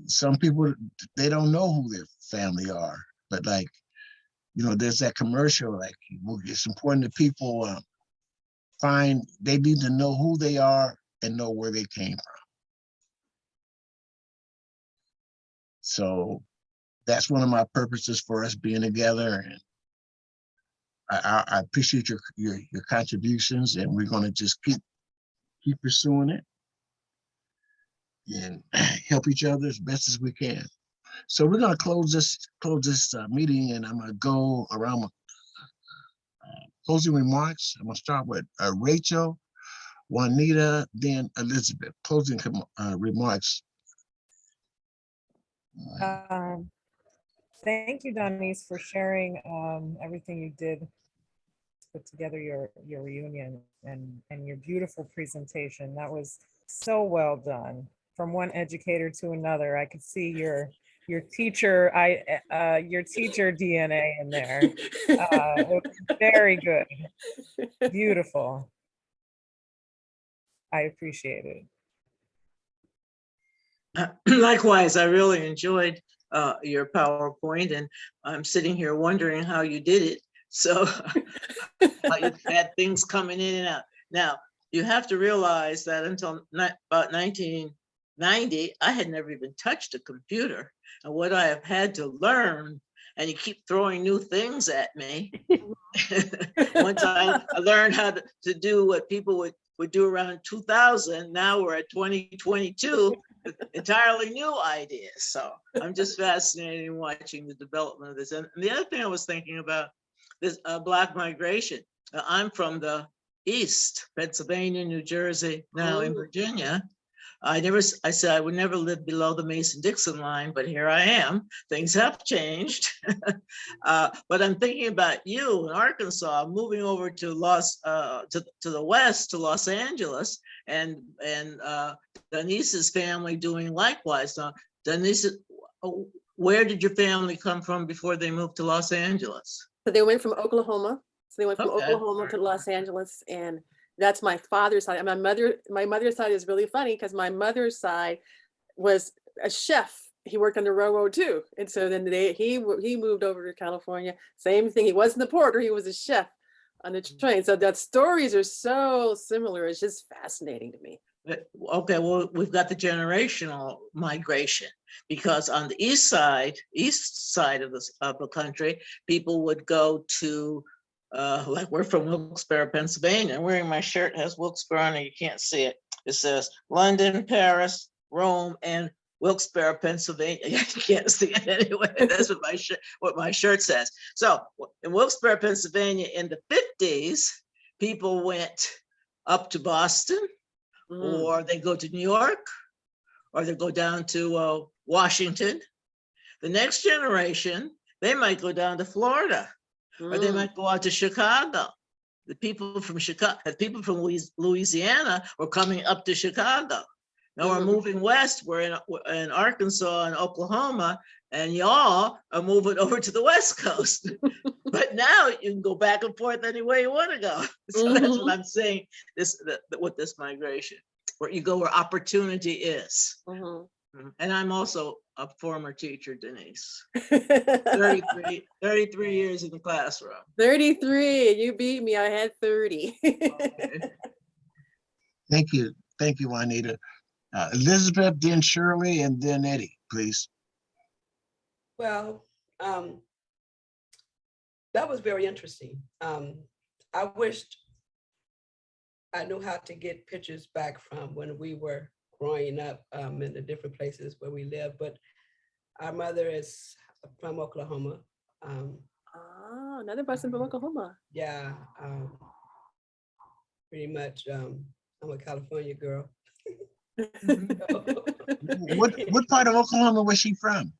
[SPEAKER 1] Some people, they don't know who their family are, but there's that commercial, it's important that people they need to know who they are and know where they came from. So that's one of my purposes for us being together. And I appreciate your contributions, and we're going to just keep pursuing it and help each other as best as we can. So we're going to close this meeting, and I'm going to go around with closing remarks. I'm going to start with Rachel, Juanita, then Elizabeth. Closing remarks.
[SPEAKER 2] Thank you, Donnice, for sharing everything you did to put together your reunion and your beautiful presentation. That was so well done. From one educator to another, I could see your teacher DNA in there. It was very good, beautiful. I appreciate it.
[SPEAKER 5] Likewise, I really enjoyed your PowerPoint, and I'm sitting here wondering how you did it. So you had things coming in and out. Now, you have to realize that until about 1990, I had never even touched a computer. And what I have had to learn, and you keep throwing new things at me. One time I learned how to do what people would do around 2000. Now we're at 2022. Entirely new ideas. So I'm just fascinated in watching the development of this. And the other thing I was thinking about is Black migration. I'm from the East, Pennsylvania, New Jersey, now in Virginia. I said I would never live below the Mason-Dixon line, but here I am. Things have changed. But I'm thinking about you in Arkansas, moving over to to the west, to Los Angeles, and Denise's family doing likewise. Now, Denise, where did your family come from before they moved to Los Angeles?
[SPEAKER 4] So they went from Oklahoma. So they went from Oklahoma to Los Angeles, and that's my father's side. And my mother's side is really funny because my mother's side was a chef. He worked on the railroad too. And so then he moved over to California. Same thing. He wasn't the porter. He was a chef on the train. So that stories are so similar. It's just fascinating to me.
[SPEAKER 5] Okay, well, we've got the generational migration, because on the east side of the country, people would go to like we're from Wilkes-Barre, Pennsylvania. I'm wearing my shirt, has Wilkes-Barre on it. You can't see it. It says London, Paris, Rome, and Wilkes-Barre, Pennsylvania. You can't see it anyway. That's what my shirt says. So in Wilkes-Barre, Pennsylvania, in the 50s, people went up to Boston, or they go to New York, or they go down to Washington. The next generation, they might go down to Florida, or they might go out to Chicago. The people from Chicago, people from Louisiana were coming up to Chicago. Now we're moving west. We're in Arkansas and Oklahoma, and y'all are moving over to the West Coast. But now you can go back and forth any way you want to go. So that's what I'm saying. With this migration, where you go where opportunity is. And I'm also a former teacher, Denise. 33 years in the classroom.
[SPEAKER 4] 33. You beat me. I had 30.
[SPEAKER 1] Thank you, Juanita. Elizabeth, then Shirley, and then Eddie, please.
[SPEAKER 3] Well, that was very interesting. I wished I knew how to get pictures back from when we were growing up in the different places where we live, but our mother is from Oklahoma.
[SPEAKER 4] Another person from Oklahoma.
[SPEAKER 3] Yeah, pretty much. I'm a California girl.
[SPEAKER 1] What part of Oklahoma was she from?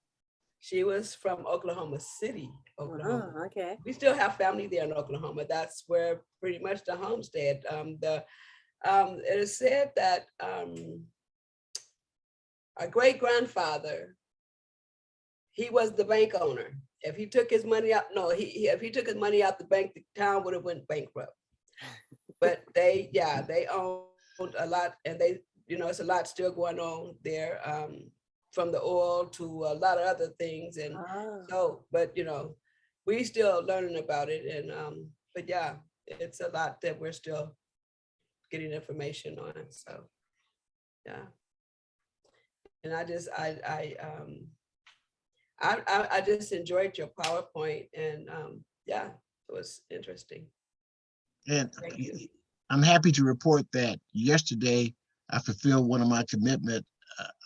[SPEAKER 3] She was from Oklahoma City, Oklahoma.
[SPEAKER 4] Okay.
[SPEAKER 3] We still have family there in Oklahoma. That's where pretty much the homestead. It is said that our great grandfather, he was the bank owner. If he took his money out, if he took his money out the bank, the town would have went bankrupt. But they owned a lot, and it's a lot still going on there, from the oil to a lot of other things. And so, but we still learning about it. And but yeah, it's a lot that we're still getting information on. So, yeah. And I just enjoyed your PowerPoint, and yeah, it was interesting.
[SPEAKER 1] And
[SPEAKER 3] Thank you.
[SPEAKER 1] I'm happy to report that yesterday I fulfilled one of my commitment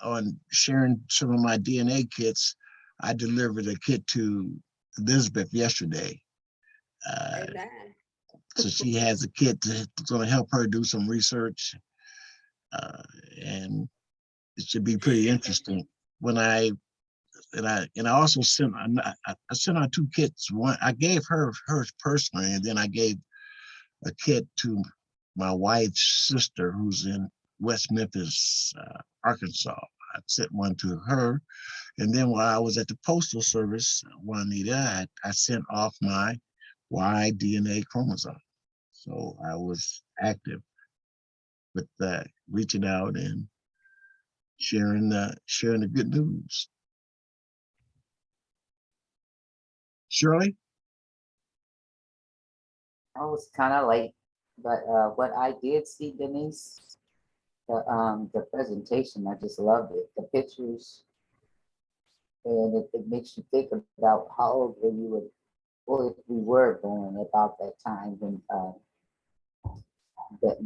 [SPEAKER 1] on sharing some of my DNA kits. I delivered a kit to Elizabeth yesterday.
[SPEAKER 3] Amen.
[SPEAKER 1] So she has a kit that's going to help her do some research. And it should be pretty interesting. When I also sent I sent out 2 kits. One I gave her hers personally, and then I gave a kit to my wife's sister who's in West Memphis, Arkansas. I sent one to her, and then while I was at the Postal Service, Juanita, I sent off my Y DNA chromosome. So I was active with reaching out and sharing the good news. Shirley?
[SPEAKER 10] I was kind of late, but what I did see, Denise, the presentation, I just loved it. The pictures, and it makes you think about how old were you, or if we were born about that time when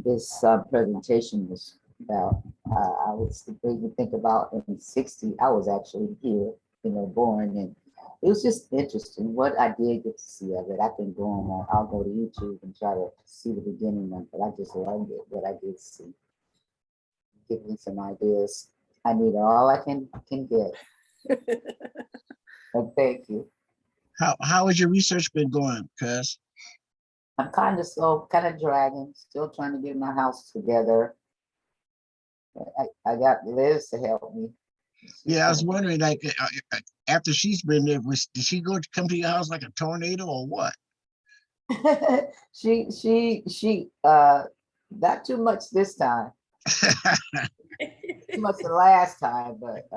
[SPEAKER 10] this presentation was about. I was even think about in '60. I was actually here, born, and it was just interesting. What I did get to see of it, I can go on. I'll go to YouTube and try to see the beginning of it. But I just loved it. What I did see, give me some ideas. I need all I can get. But thank you.
[SPEAKER 1] How has your research been going, Cuz?
[SPEAKER 10] I'm kind of slow, kind of dragging, still trying to get my house together. I got Liz to help me.
[SPEAKER 1] Yeah, I was wondering, like, after she's been there, did she come to your house like a tornado or what?
[SPEAKER 10] she not too much this time. Too much the last time, but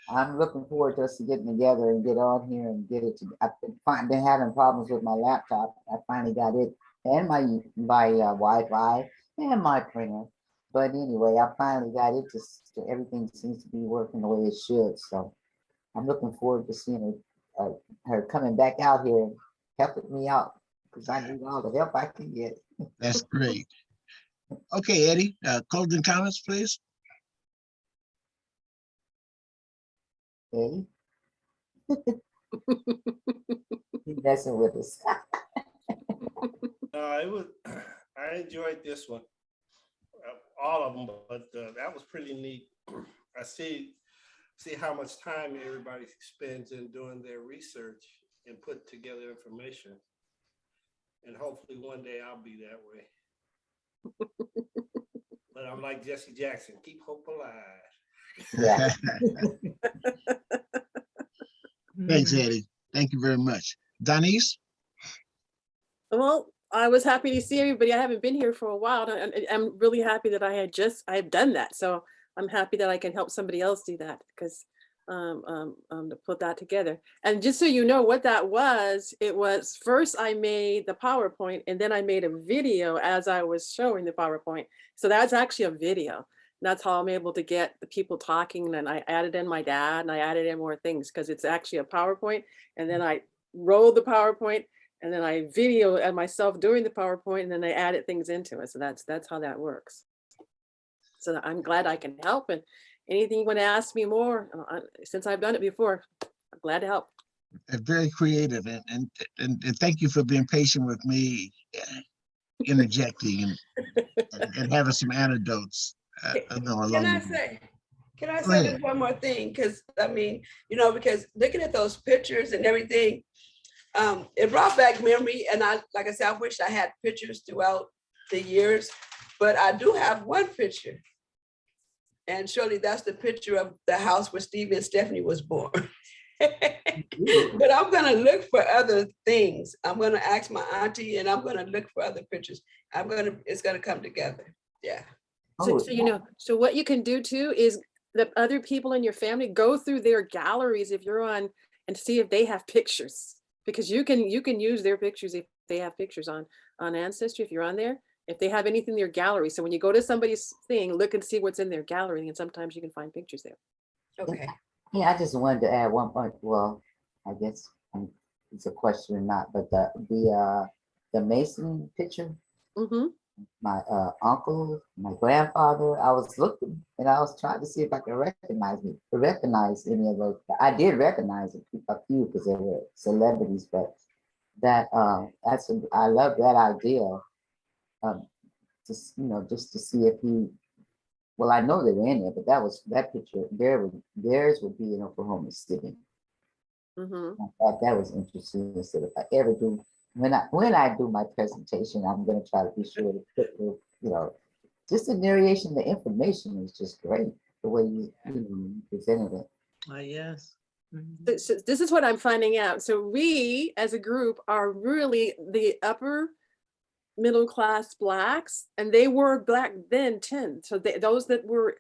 [SPEAKER 10] I'm looking forward to us getting together and get on here and get it. I've been having problems with my laptop. I finally got it, and my Wi-Fi and my printer. But anyway, I finally got it. Just everything seems to be working the way it should. So I'm looking forward to seeing her coming back out here and helping me out, because I need all the help I can get.
[SPEAKER 1] That's great. Okay, Eddie, closing comments, please.
[SPEAKER 10] Eddie? He's messing with us.
[SPEAKER 6] I enjoyed this one, all of them, but that was pretty neat. I see how much time everybody spends in doing their research and put together information. And hopefully one day I'll be that way. But I'm like Jesse Jackson, keep hope alive.
[SPEAKER 10] Yeah.
[SPEAKER 1] Thanks, Eddie. Thank you very much. Denise?
[SPEAKER 4] Well, I was happy to see everybody. I haven't been here for a while, and I'm really happy that I've done that. So I'm happy that I can help somebody else do that, because to put that together. And just so you know what that was, it was first I made the PowerPoint, and then I made a video as I was showing the PowerPoint. So that's actually a video. And that's how I'm able to get the people talking. And I added in my dad, and I added in more things, because it's actually a PowerPoint. And then I rolled the PowerPoint, and then I video at myself doing the PowerPoint, and then I added things into it. So that's how that works. So I'm glad I can help. And anything you want to ask me more, since I've done it before, I'm glad to help.
[SPEAKER 1] Very creative, and thank you for being patient with me, interjecting and having some anecdotes.
[SPEAKER 3] Can I say this one more thing? Because I mean, because looking at those pictures and everything, it brought back memory. And like I said, I wish I had pictures throughout the years, but I do have one picture. And surely that's the picture of the house where Steve and Stephanie was born. But I'm going to look for other things. I'm going to ask my auntie, and I'm going to look for other pictures. It's going to come together. Yeah.
[SPEAKER 4] So what you can do too is the other people in your family, go through their galleries if you're on, and see if they have pictures, because you can use their pictures if they have pictures on Ancestry. If you're on there, if they have anything in their gallery. So when you go to somebody's thing, look and see what's in their gallery, and sometimes you can find pictures there.
[SPEAKER 2] Okay.
[SPEAKER 10] Yeah, I just wanted to add one point. Well, I guess it's a question or not, but the Mason picture,
[SPEAKER 4] Mm-hmm.
[SPEAKER 10] my uncle, my grandfather, I was looking and I was trying to see if I could recognize any of those. I did recognize a few because they were celebrities, but I love that idea. Just just to see if he. Well, I know they were in there, but that picture. Theirs would be in Oklahoma City.
[SPEAKER 4] Mm-hmm.
[SPEAKER 10] I thought that was interesting. So if I ever do, when I do my presentation, I'm going to try to be sure to put just the narration, the information is just great. The way you presented it.
[SPEAKER 5] Yes.
[SPEAKER 4] So this is what I'm finding out. So we, as a group, are really the upper middle class Blacks, and they were Black then 10. So those that were,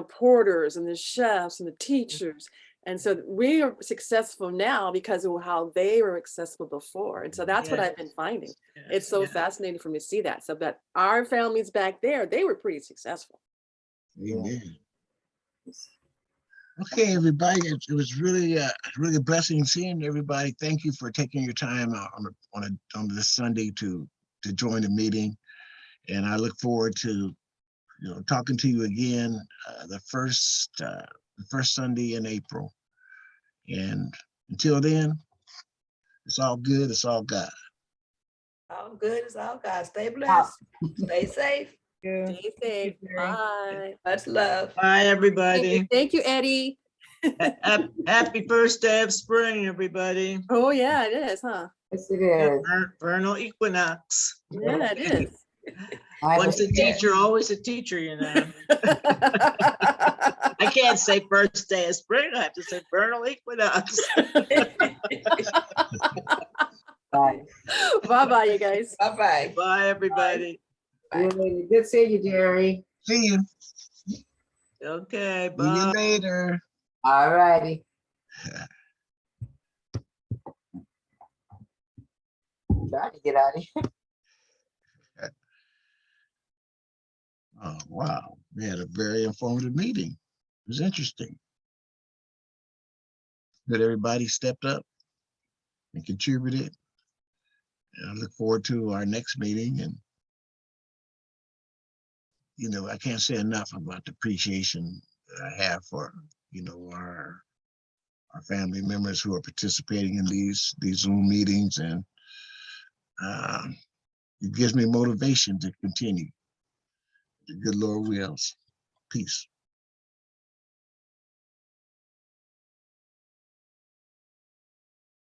[SPEAKER 4] porters and the chefs and the teachers. And so we are successful now because of how they were accessible before. And so that's what I've been finding. It's so fascinating for me to see that. So that our families back there, they were pretty successful.
[SPEAKER 1] Amen. Okay, everybody, it was really a blessing seeing everybody. Thank you for taking your time on this Sunday to join the meeting. And I look forward to talking to you again the first Sunday in April. And until then, it's all good. It's all God.
[SPEAKER 11] All good. It's all God. Stay blessed. Stay safe.
[SPEAKER 4] Stay safe. Bye.
[SPEAKER 11] Much love.
[SPEAKER 5] Bye, everybody.
[SPEAKER 4] Thank you, Eddie.
[SPEAKER 5] Happy first day of spring, everybody.
[SPEAKER 4] Oh yeah, it is, huh?
[SPEAKER 10] Yes, it is.
[SPEAKER 5] Vernal equinox.
[SPEAKER 4] Yeah, it is.
[SPEAKER 5] Once a teacher, always a teacher, I can't say first day of spring. I have to say vernal equinox.
[SPEAKER 10] Bye.
[SPEAKER 4] Bye-bye, you guys.
[SPEAKER 11] Bye-bye.
[SPEAKER 5] Bye, everybody.
[SPEAKER 10] Bye. Good seeing you, Jerry.
[SPEAKER 1] See you.
[SPEAKER 5] Okay,
[SPEAKER 1] See you
[SPEAKER 5] bye.
[SPEAKER 1] later.
[SPEAKER 10] All righty. Trying to get out of here.
[SPEAKER 1] Oh, wow. We had a very informative meeting. It was interesting. That everybody stepped up and contributed. And I look forward to our next meeting. And, I can't say enough about the appreciation that I have for, our family members who are participating in these Zoom meetings. And it gives me motivation to continue. The good Lord wills. Peace.